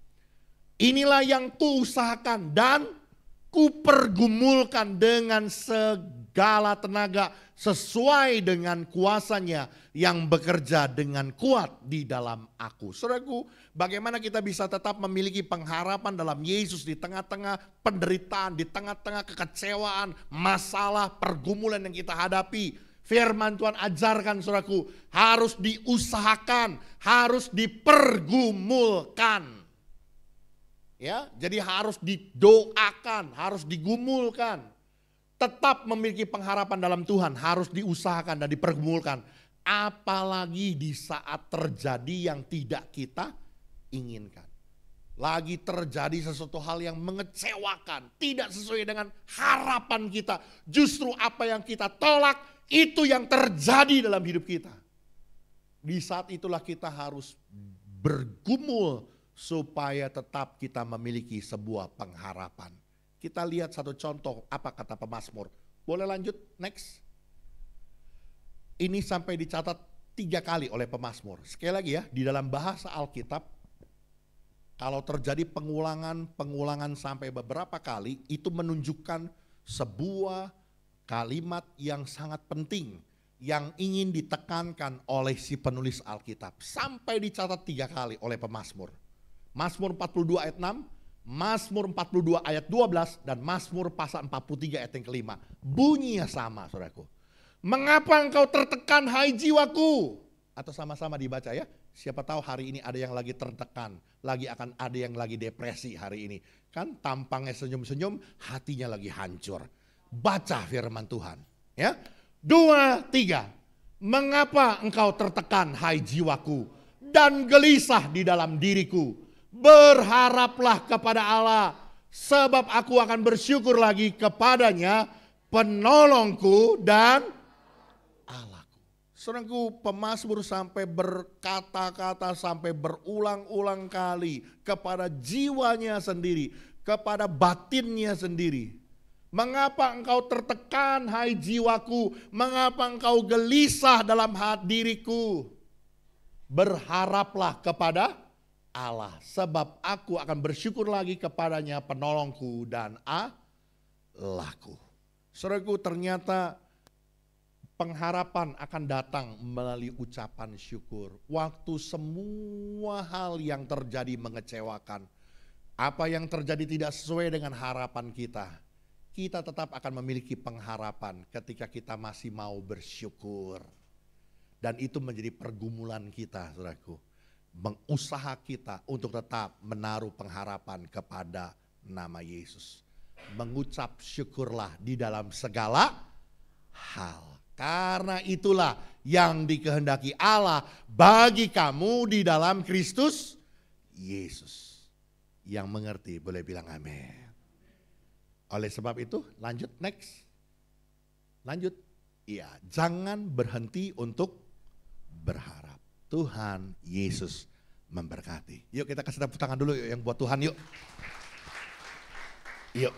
Inilah yang kuusahakan dan kupergumulkan dengan segala tenaga sesuai dengan kuasanya yang bekerja dengan kuat di dalam aku. Saudaraku, bagaimana kita bisa tetap memiliki pengharapan dalam Yesus di tengah-tengah penderitaan, di tengah-tengah kekecewaan, masalah, pergumulan yang kita hadapi. Firman Tuhan ajarkan saudaraku, harus diusahakan, harus dipergumulkan. Ya, jadi harus didoakan, harus digumulkan. Tetap memiliki pengharapan dalam Tuhan, harus diusahakan dan dipergumulkan. Apalagi di saat terjadi yang tidak kita inginkan. Lagi terjadi sesuatu hal yang mengecewakan, tidak sesuai dengan harapan kita. Justru apa yang kita tolak, itu yang terjadi dalam hidup kita. Di saat itulah kita harus bergumul supaya tetap kita memiliki sebuah pengharapan. Kita lihat satu contoh apa kata pemazmur. Boleh lanjut next. Ini sampai dicatat 3 kali oleh pemazmur. Sekali lagi ya, di dalam bahasa Alkitab, kalau terjadi pengulangan sampai beberapa kali, itu menunjukkan sebuah kalimat yang sangat penting yang ingin ditekankan oleh si penulis Alkitab. Sampai dicatat 3 kali oleh pemazmur. Mazmur 42 ayat 6, Mazmur 42 ayat 12, dan Mazmur pasal 43 ayat yang kelima. Bunyinya sama, saudaraku. Mengapa engkau tertekan hai jiwaku? Atau sama-sama dibaca ya. Siapa tahu hari ini ada yang lagi tertekan, lagi akan ada yang lagi depresi hari ini. Kan tampangnya senyum-senyum, hatinya lagi hancur. Baca firman Tuhan. Ya. 2, 3. Mengapa engkau tertekan hai jiwaku dan gelisah di dalam diriku? Berharaplah kepada Allah, sebab aku akan bersyukur lagi kepadanya, penolongku dan Allahku. Saudaraku, pemazmur sampai berkata-kata, sampai berulang-ulang kali kepada jiwanya sendiri, kepada batinnya sendiri. Mengapa engkau tertekan hai jiwaku? Mengapa engkau gelisah dalam diriku? Berharaplah kepada Allah, sebab aku akan bersyukur lagi kepadanya, penolongku dan Allahku. Saudaraku, ternyata pengharapan akan datang melalui ucapan syukur. Waktu semua hal yang terjadi mengecewakan, apa yang terjadi tidak sesuai dengan harapan kita, kita tetap akan memiliki pengharapan ketika kita masih mau bersyukur. Dan itu menjadi pergumulan kita, saudaraku. Mengusaha kita untuk tetap menaruh pengharapan kepada nama Yesus. Mengucap syukurlah di dalam segala hal. Karena itulah yang dikehendaki Allah bagi kamu di dalam Kristus Yesus. Yang mengerti boleh bilang amin. Oleh sebab itu lanjut next. Lanjut. Iya, jangan berhenti untuk berharap. Tuhan Yesus memberkati. Yuk kita kasih tepuk tangan dulu yuk yang buat Tuhan yuk. Yuk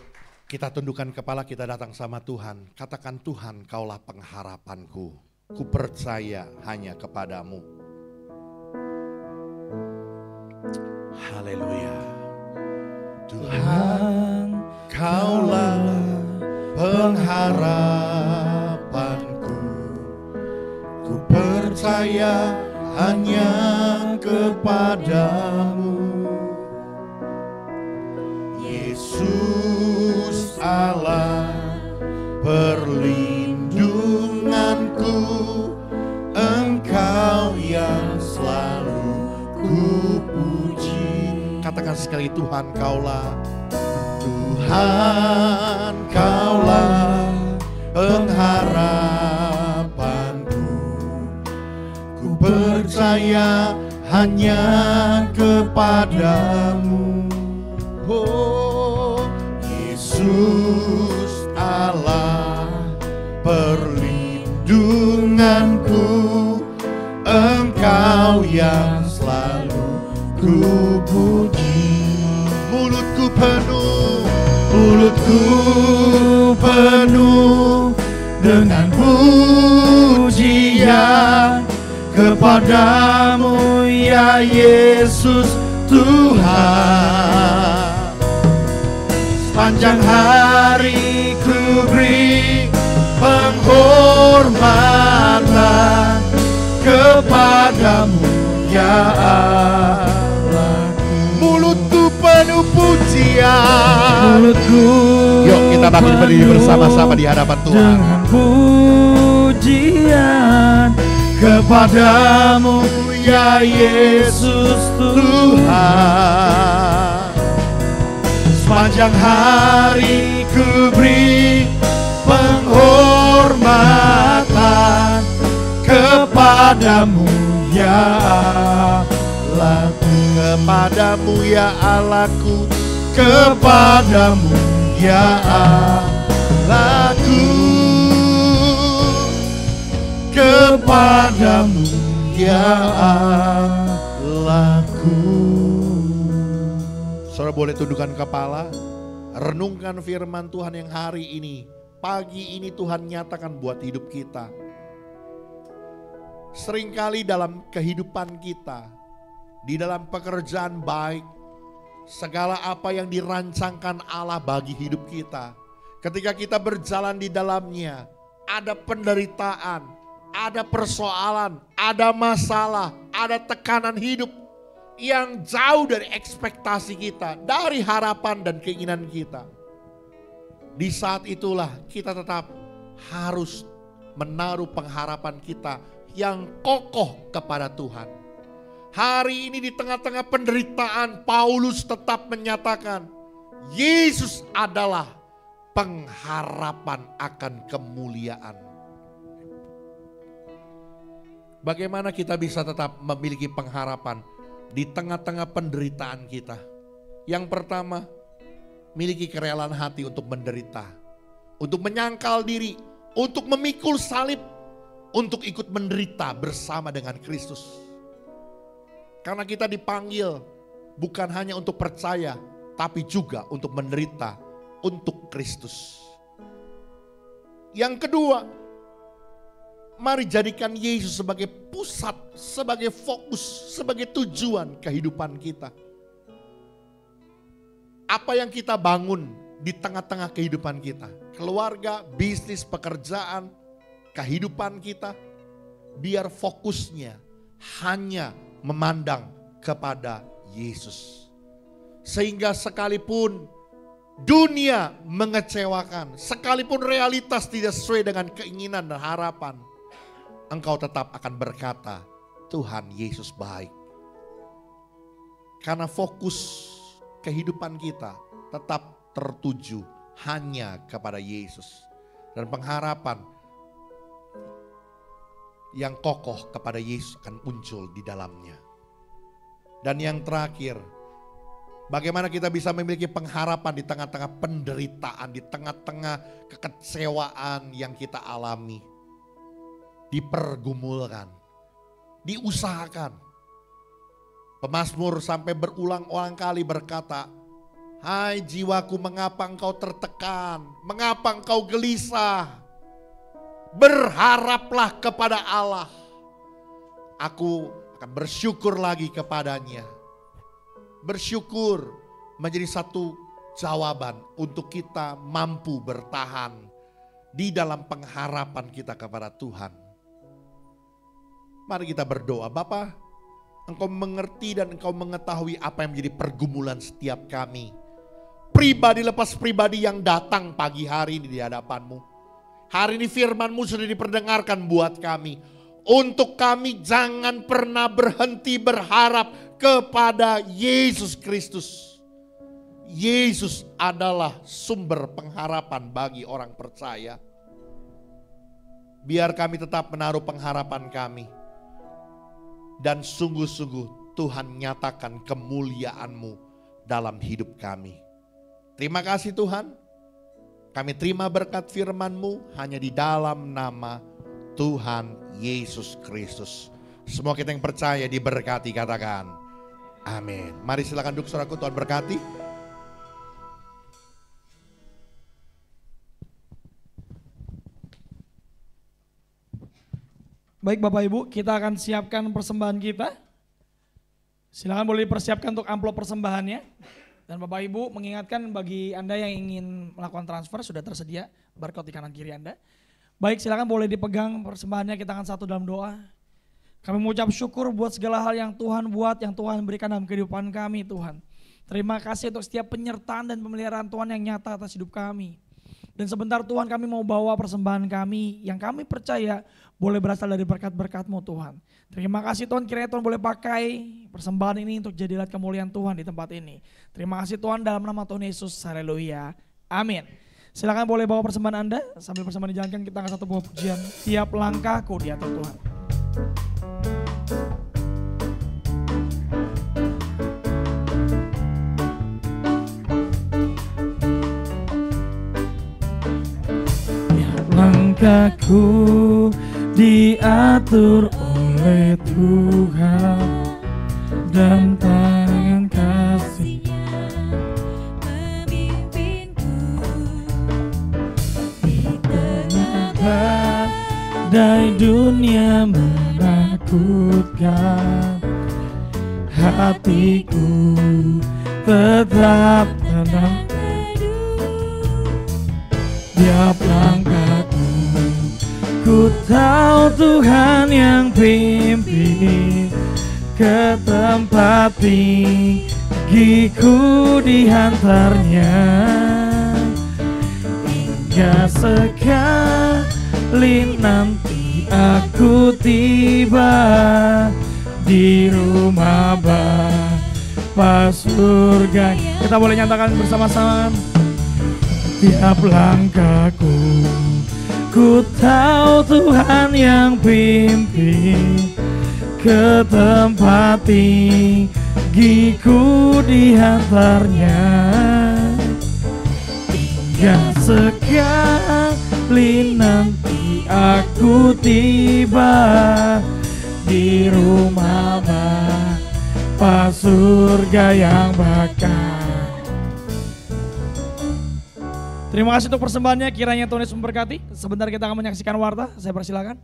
kita tundukkan kepala, kita datang sama Tuhan. Katakan, Tuhan kaulah pengharapanku. Ku percaya hanya kepadamu. Haleluya. Tuhan kaulah pengharapanku. Ku percaya hanya kepadamu. Yesus Allah perlindunganku, Engkau yang selalu ku puji. Katakan sekali, Tuhan kaulah, Tuhan kaulah pengharapanku. Ku percaya hanya kepadamu. Oh Yesus Allah perlindunganku, Engkau yang selalu ku puji. Mulutku penuh dengan pujian kepadamu ya Yesus Tuhan. Sepanjang hari ku beri penghormatan kepadamu ya Allah. Mulutku penuh pujian. Yuk kita bangkit berdiri bersama-sama di hadapan Tuhan. Dengan pujian kepadamu ya Yesus Tuhan. Sepanjang hari ku beri penghormatan kepadamu ya Allahku. Kepadamu ya Allahku, kepadamu ya Allahku, kepadamu Ya Allahku. Saudara boleh tundukkan kepala, renungkan firman Tuhan yang hari ini, pagi ini Tuhan nyatakan buat hidup kita. Seringkali dalam kehidupan kita, di dalam pekerjaan baik, segala apa yang dirancangkan Allah bagi hidup kita, ketika kita berjalan di dalamnya, ada penderitaan, ada persoalan, ada masalah, ada tekanan hidup yang jauh dari ekspektasi kita, dari harapan dan keinginan kita. Di saat itulah kita tetap harus menaruh pengharapan kita yang kokoh kepada Tuhan. Hari ini di tengah-tengah penderitaan, Paulus tetap menyatakan Yesus adalah pengharapan akan kemuliaan. Bagaimana kita bisa tetap memiliki pengharapan di tengah-tengah penderitaan kita? Yang pertama, miliki kerelaan hati untuk menderita, untuk menyangkal diri, untuk memikul salib, untuk ikut menderita bersama dengan Kristus. Karena kita dipanggil bukan hanya untuk percaya, tapi juga untuk menderita untuk Kristus. Yang kedua, mari jadikan Yesus sebagai pusat, sebagai fokus, sebagai tujuan kehidupan kita. Apa yang kita bangun di tengah-tengah kehidupan kita, keluarga, bisnis, pekerjaan, kehidupan kita, biar fokusnya hanya memandang kepada Yesus. Sehingga sekalipun dunia mengecewakan, sekalipun realitas tidak sesuai dengan keinginan dan harapan, engkau tetap akan berkata, Tuhan Yesus baik. Karena fokus kehidupan kita tetap tertuju hanya kepada Yesus. Dan pengharapan yang kokoh kepada Yesus akan muncul di dalamnya. Dan yang terakhir, bagaimana kita bisa memiliki pengharapan di tengah-tengah penderitaan, di tengah-tengah kekecewaan yang kita alami. Dipergumulkan, diusahakan. Pemazmur sampai berulang-ulang kali berkata, hai jiwaku, mengapa engkau tertekan, mengapa engkau gelisah? Berharaplah kepada Allah. Aku akan bersyukur lagi kepadanya. Bersyukur menjadi satu jawaban untuk kita mampu bertahan di dalam pengharapan kita kepada Tuhan. Mari kita berdoa. Bapa, Engkau mengerti dan Engkau mengetahui apa yang menjadi pergumulan setiap kami. Pribadi lepas pribadi yang datang pagi hari ini di hadapan-Mu. Hari ini firman-Mu sudah diperdengarkan buat kami. Untuk kami jangan pernah berhenti berharap kepada Yesus Kristus. Yesus adalah sumber pengharapan bagi orang percaya. Biar kami tetap menaruh pengharapan kami. Dan sungguh-sungguh Tuhan nyatakan kemuliaan-Mu dalam hidup kami. Terima kasih Tuhan. Kami terima berkat firman-Mu hanya di dalam nama Tuhan Yesus Kristus. Semua kita yang percaya diberkati, katakan amin. Mari silakan duduk saudaraku, Tuhan berkati. Baik Bapak Ibu, kita akan siapkan persembahan kita. Silakan boleh dipersiapkan untuk amplop persembahannya. Dan Bapak Ibu mengingatkan bagi Anda yang ingin melakukan transfer sudah tersedia barcode di kanan kiri Anda. Baik, silakan boleh dipegang persembahannya, kita akan satu dalam doa. Kami mengucap syukur buat segala hal yang Tuhan buat, yang Tuhan berikan dalam kehidupan kami Tuhan. Terima kasih untuk setiap penyertaan dan pemeliharaan Tuhan yang nyata atas hidup kami. Dan sebentar Tuhan kami mau bawa persembahan kami yang kami percaya boleh berasal dari berkat-berkat-Mu Tuhan. Terima kasih Tuhan, kiranya Tuhan boleh pakai persembahan ini untuk jadi alat kemuliaan Tuhan di tempat ini. Terima kasih Tuhan, dalam nama Tuhan Yesus, haleluya, amin. Silakan boleh bawa persembahan Anda, sambil persembahan dijalankan kita akan satu buah pujian. Tiap langkahku di atas Tuhan. Tiap langkahku diatur oleh oleh Tuhan dan tangan kasih-Nya memimpinku di tengah badai dunia menakutkan. Hatiku tetap tenang, tiap langkahku ku tahu Tuhan yang pimpin ke tempat tinggiku dihantarnya. Hingga sekali nanti aku tiba di rumah Bapa surga. Kita boleh nyatakan bersama-sama. Tiap langkahku ku tahu Tuhan yang pimpin ke tempat tinggiku dihantarnya. Hingga sekali nanti aku tiba di rumah Bapa surga yang bakal. Terima kasih untuk persembahannya, kiranya Tuhan Yesus memberkati. Sebentar kita akan menyaksikan warta, saya persilakan.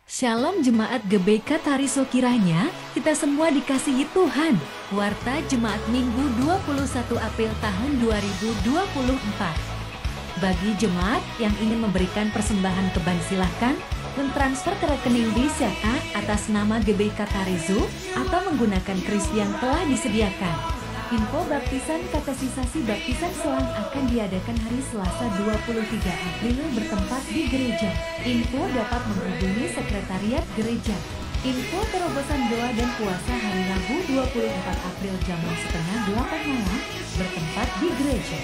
Shalom Jemaat GBK Tariso, kiranya kita semua dikasihi Tuhan. Warta Jemaat Minggu 21 April tahun 2024. Bagi jemaat yang ingin memberikan persembahan keban, silahkan mentransfer ke rekening BCA atas nama GBK Tarizo atau menggunakan kris yang telah disediakan. Info baptisan katesisasi baptisan selang akan diadakan hari Selasa 23 April bertempat di gereja. Info dapat menghubungi sekretariat gereja. Info terobosan doa dan puasa hari Rabu 24 April jam 7:30 malam bertempat di gereja.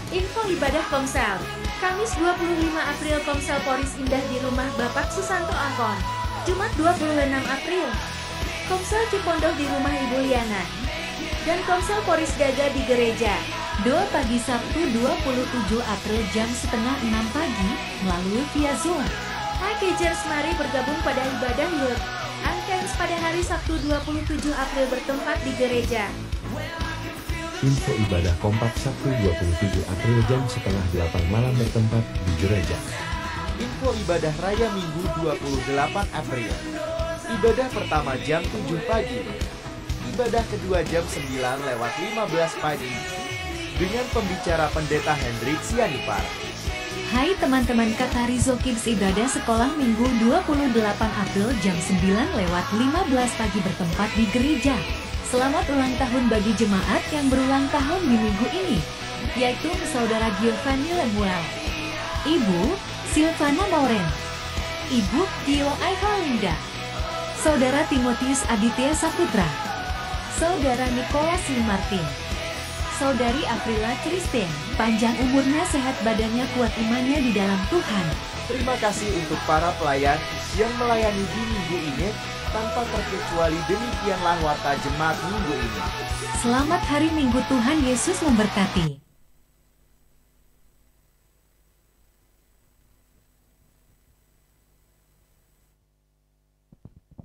Info ibadah Komsel, Kamis 25 April Komsel Poris Indah di rumah Bapak Susanto Angkon. Jumat 26 April, Komsel Cipondoh di rumah Ibu Liana. Dan Komsel Poris Gaga di gereja. Doa pagi Sabtu 27 April jam 5:30 pagi melalui via Zoom. Hai Kejers, mari bergabung pada ibadah Yud Ankens pada hari Sabtu 27 April bertempat di gereja. Info ibadah kompak Sabtu 27 April jam 7:30 malam bertempat di gereja. Info ibadah raya Minggu 28 April. Ibadah pertama jam 7 pagi. Ibadah kedua jam 9:15 pagi. Dengan pembicara Pendeta Hendrik Sianipar. Hai teman-teman Katarizo Kids, ibadah sekolah Minggu 28 April jam 9:15 pagi bertempat di gereja. Selamat ulang tahun bagi jemaat yang berulang tahun di minggu ini, yaitu Saudara Giovanni Lemuel, Ibu Silvana Mauren, Ibu Tio Aihalinda, Saudara Timotius Aditya Saputra, Saudara Nicholas Martin, Saudari Aprila Christine, panjang umurnya, sehat badannya, kuat imannya di dalam Tuhan. Terima kasih untuk para pelayan yang melayani di minggu ini. Tanpa terkecuali demikianlah warta jemaat minggu ini. Selamat hari Minggu, Tuhan Yesus memberkati.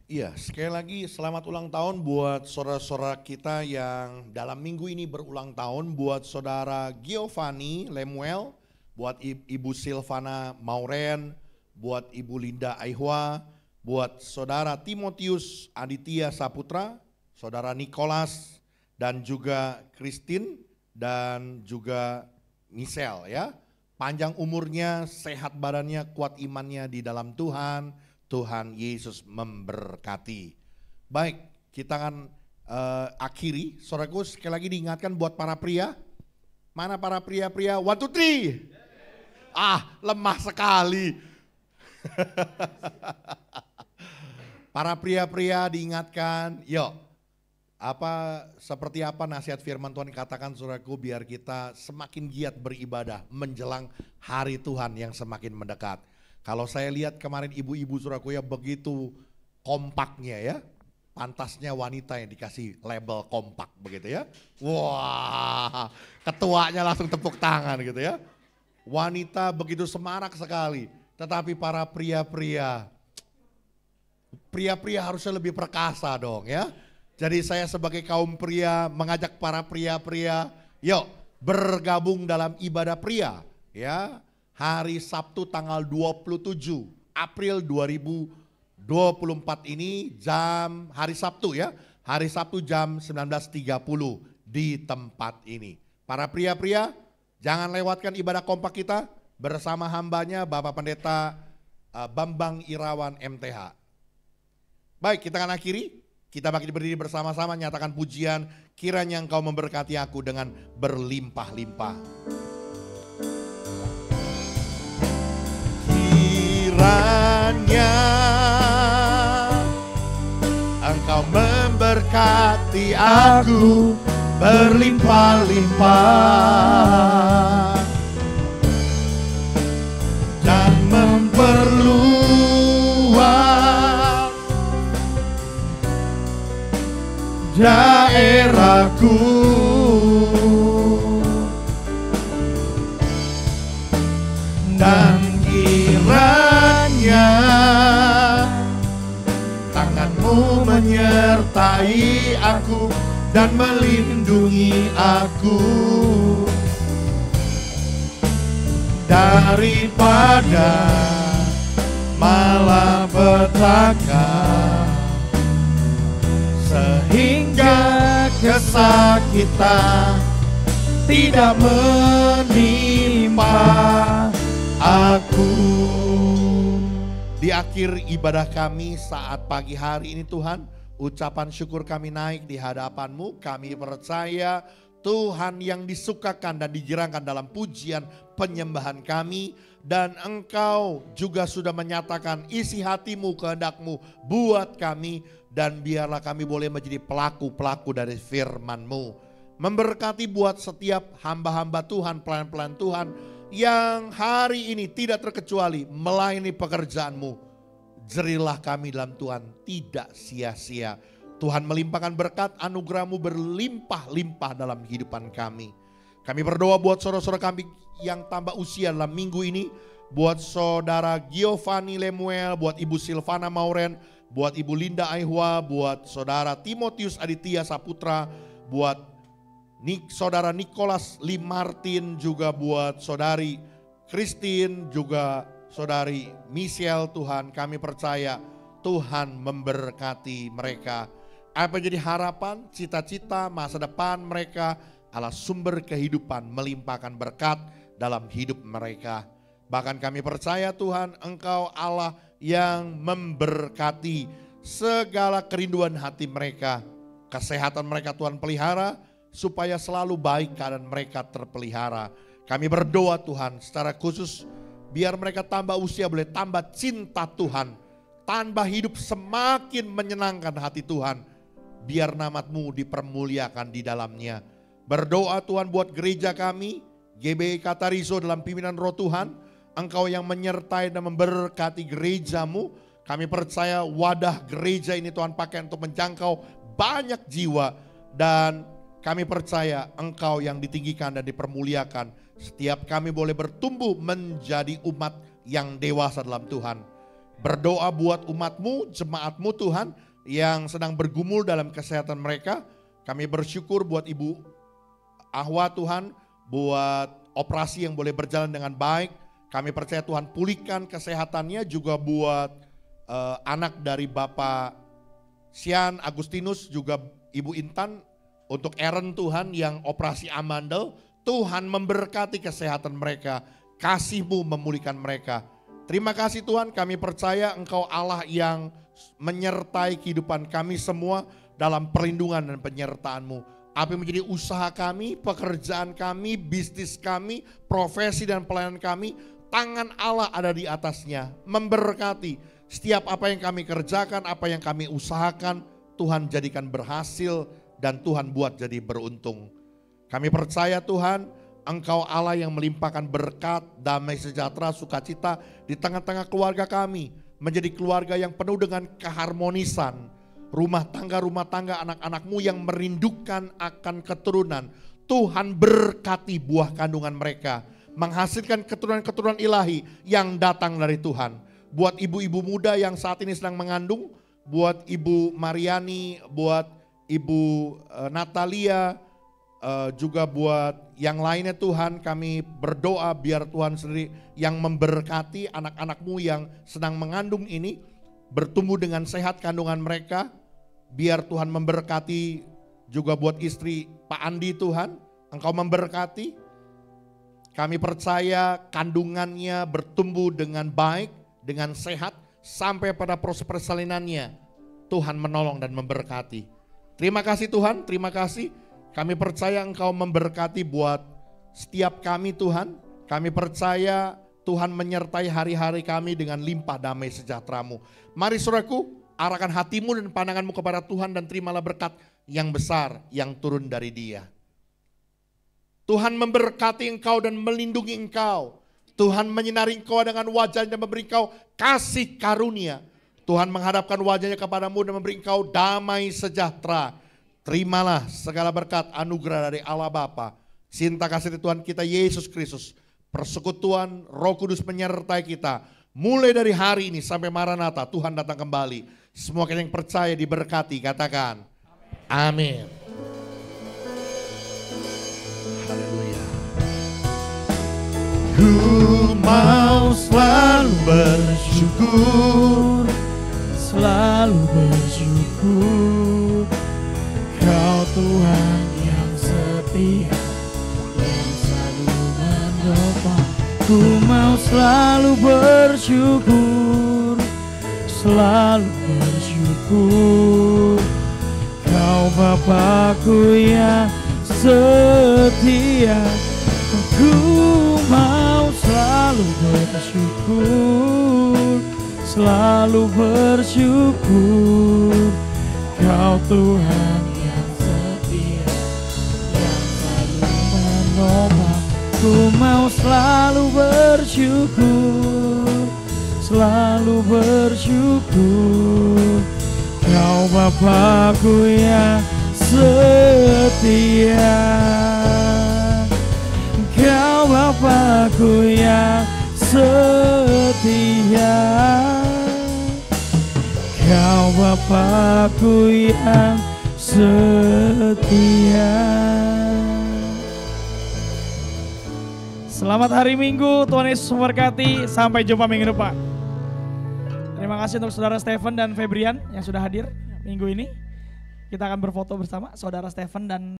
Iya, sekali lagi selamat ulang tahun buat saudara-saudara kita yang dalam minggu ini berulang tahun. Buat saudara Giovanni Lemuel, buat Ibu Silvana Mauren, buat Ibu Linda Aihwa, buat saudara Timotius Aditya Saputra, saudara Nicholas, dan juga Christine, dan juga Michelle ya. Panjang umurnya, sehat badannya, kuat imannya di dalam Tuhan. Tuhan Yesus memberkati. Baik, kita akan akhiri. Saudaraku, sekali lagi diingatkan buat para pria. Mana para pria-pria? 1, 2, 3. Lemah sekali. Para pria-pria diingatkan, yuk, seperti apa nasihat firman Tuhan katakan saudaraku, biar kita semakin giat beribadah menjelang hari Tuhan yang semakin mendekat. Kalau saya lihat kemarin ibu-ibu saudaraku ya begitu kompaknya ya, pantasnya wanita yang dikasih label kompak begitu ya. Wah, ketuanya langsung tepuk tangan gitu ya. Wanita begitu semarak sekali. Tetapi para pria-pria harusnya lebih perkasa dong ya. Jadi saya sebagai kaum pria mengajak para pria-pria, yuk bergabung dalam ibadah pria ya. Hari Sabtu tanggal 27 April 2024 ini hari Sabtu ya. Hari Sabtu jam 19.30 di tempat ini. Para pria-pria jangan lewatkan ibadah kompak kita bersama hambanya Bapak Pendeta Bambang Irawan MTH. Baik, kita akan akhiri. Kita bagi berdiri bersama-sama nyatakan pujian, kiranya Engkau memberkati aku dengan berlimpah-limpah. Kiranya Engkau memberkati aku berlimpah-limpah dan memperluas daerahku, dan kiranya tanganmu menyertai aku dan melindungi aku daripada malapetaka, sehingga kesakitan tidak menimpa aku. Di akhir ibadah kami saat pagi hari ini Tuhan, ucapan syukur kami naik di hadapan-Mu. Kami percaya Tuhan yang disukakan dan digerakkan dalam pujian penyembahan kami. Dan Engkau juga sudah menyatakan isi hati-Mu, kehendak-Mu buat kami. Dan biarlah kami boleh menjadi pelaku-pelaku dari firman-Mu. Memberkati buat setiap hamba-hamba Tuhan, pelayan-pelayan Tuhan yang hari ini tidak terkecuali melayani pekerjaan-Mu. Jerilah kami dalam Tuhan tidak sia-sia. Tuhan melimpahkan berkat anugerah-Mu berlimpah-limpah dalam kehidupan kami. Kami berdoa buat saudara-saudara kami yang tambah usia dalam minggu ini. Buat saudara Giovanni Lemuel, buat Ibu Silvana Mauren, buat Ibu Linda Aihwa, buat saudara Timotius Aditya Saputra, buat saudara Nicholas Lim Martin, juga buat saudari Christine, juga saudari Michelle. Tuhan, kami percaya Tuhan memberkati mereka. Apa jadi harapan, cita-cita, masa depan mereka adalah sumber kehidupan, melimpahkan berkat dalam hidup mereka. Bahkan kami percaya Tuhan, Engkau Allah yang memberkati segala kerinduan hati mereka. Kesehatan mereka Tuhan pelihara, supaya selalu baik keadaan mereka terpelihara. Kami berdoa Tuhan secara khusus, biar mereka tambah usia boleh tambah cinta Tuhan. Tambah hidup semakin menyenangkan hati Tuhan. Biar nama-Mu dipermuliakan di dalamnya. Berdoa Tuhan buat gereja kami, GBI Katariso dalam pimpinan Roh Tuhan. Engkau yang menyertai dan memberkati gereja-Mu. Kami percaya wadah gereja ini Tuhan pakai untuk menjangkau banyak jiwa. Dan kami percaya Engkau yang ditinggikan dan dipermuliakan. Setiap kami boleh bertumbuh menjadi umat yang dewasa dalam Tuhan. Berdoa buat umat-Mu, jemaat-Mu Tuhan, yang sedang bergumul dalam kesehatan mereka. Kami bersyukur buat Ibu Ahwa Tuhan, buat operasi yang boleh berjalan dengan baik. Kami percaya Tuhan pulihkan kesehatannya, juga buat anak dari Bapak Sian Agustinus, juga Ibu Intan, untuk Aaron Tuhan yang operasi amandel. Tuhan memberkati kesehatan mereka, kasih-Mu memulihkan mereka. Terima kasih Tuhan, kami percaya Engkau Allah yang menyertai kehidupan kami semua dalam perlindungan dan penyertaan-Mu. Apa yang menjadi usaha kami, pekerjaan kami, bisnis kami, profesi dan pelayanan kami, tangan Allah ada di atasnya, memberkati. Setiap apa yang kami kerjakan, apa yang kami usahakan, Tuhan jadikan berhasil dan Tuhan buat jadi beruntung. Kami percaya Tuhan, Engkau Allah yang melimpahkan berkat, damai sejahtera, sukacita di tengah-tengah keluarga kami. Menjadi keluarga yang penuh dengan keharmonisan. Rumah tangga anak-anak-Mu yang merindukan akan keturunan. Tuhan berkati buah kandungan mereka. menghasilkan keturunan-keturunan ilahi yang datang dari Tuhan. Buat ibu-ibu muda yang saat ini sedang mengandung, buat Ibu Mariani, buat Ibu Natalia, juga buat yang lainnya Tuhan, kami berdoa biar Tuhan sendiri yang memberkati anak-anakmu yang sedang mengandung ini, bertumbuh dengan sehat kandungan mereka. Biar Tuhan memberkati juga buat istri Pak Andi Tuhan, Engkau memberkati. Kami percaya kandungannya bertumbuh dengan baik, dengan sehat, sampai pada proses persalinannya. Tuhan menolong dan memberkati. Terima kasih Tuhan, terima kasih. Kami percaya Engkau memberkati buat setiap kami Tuhan. Kami percaya Tuhan menyertai hari-hari kami dengan limpah damai sejahtera-Mu. Mari saudaraku, arahkan hatimu dan pandanganmu kepada Tuhan dan terimalah berkat yang besar yang turun dari Dia. Tuhan memberkati engkau dan melindungi engkau. Tuhan menyinari engkau dengan wajahnya dan memberi engkau kasih karunia. Tuhan menghadapkan wajahnya kepadamu dan memberi engkau damai sejahtera. Terimalah segala berkat anugerah dari Allah Bapa, cinta kasih Tuhan kita Yesus Kristus, persekutuan Roh Kudus menyertai kita. Mulai dari hari ini sampai Maranatha, Tuhan datang kembali. Semua kita yang percaya diberkati, katakan amin. Haleluya. Ku mau selalu bersyukur, Selalu bersyukur, Kau Tuhan yang setia, yang selalu menopang. Ku mau selalu bersyukur, selalu bersyukur, Kau Bapakku yang setia. Ku mau selalu bersyukur, selalu bersyukur, Kau Tuhan yang setia, yang selalu menopang. Ku mau selalu bersyukur, selalu bersyukur, Kau Bapakku yang setia. Kau Bapakku yang setia, Kau Bapakku yang setia. Selamat hari Minggu, Tuhan Yesus memberkati. Sampai jumpa minggu depan. Terima kasih untuk Saudara Stephen dan Febrian yang sudah hadir minggu ini. Kita akan berfoto bersama Saudara Stephen dan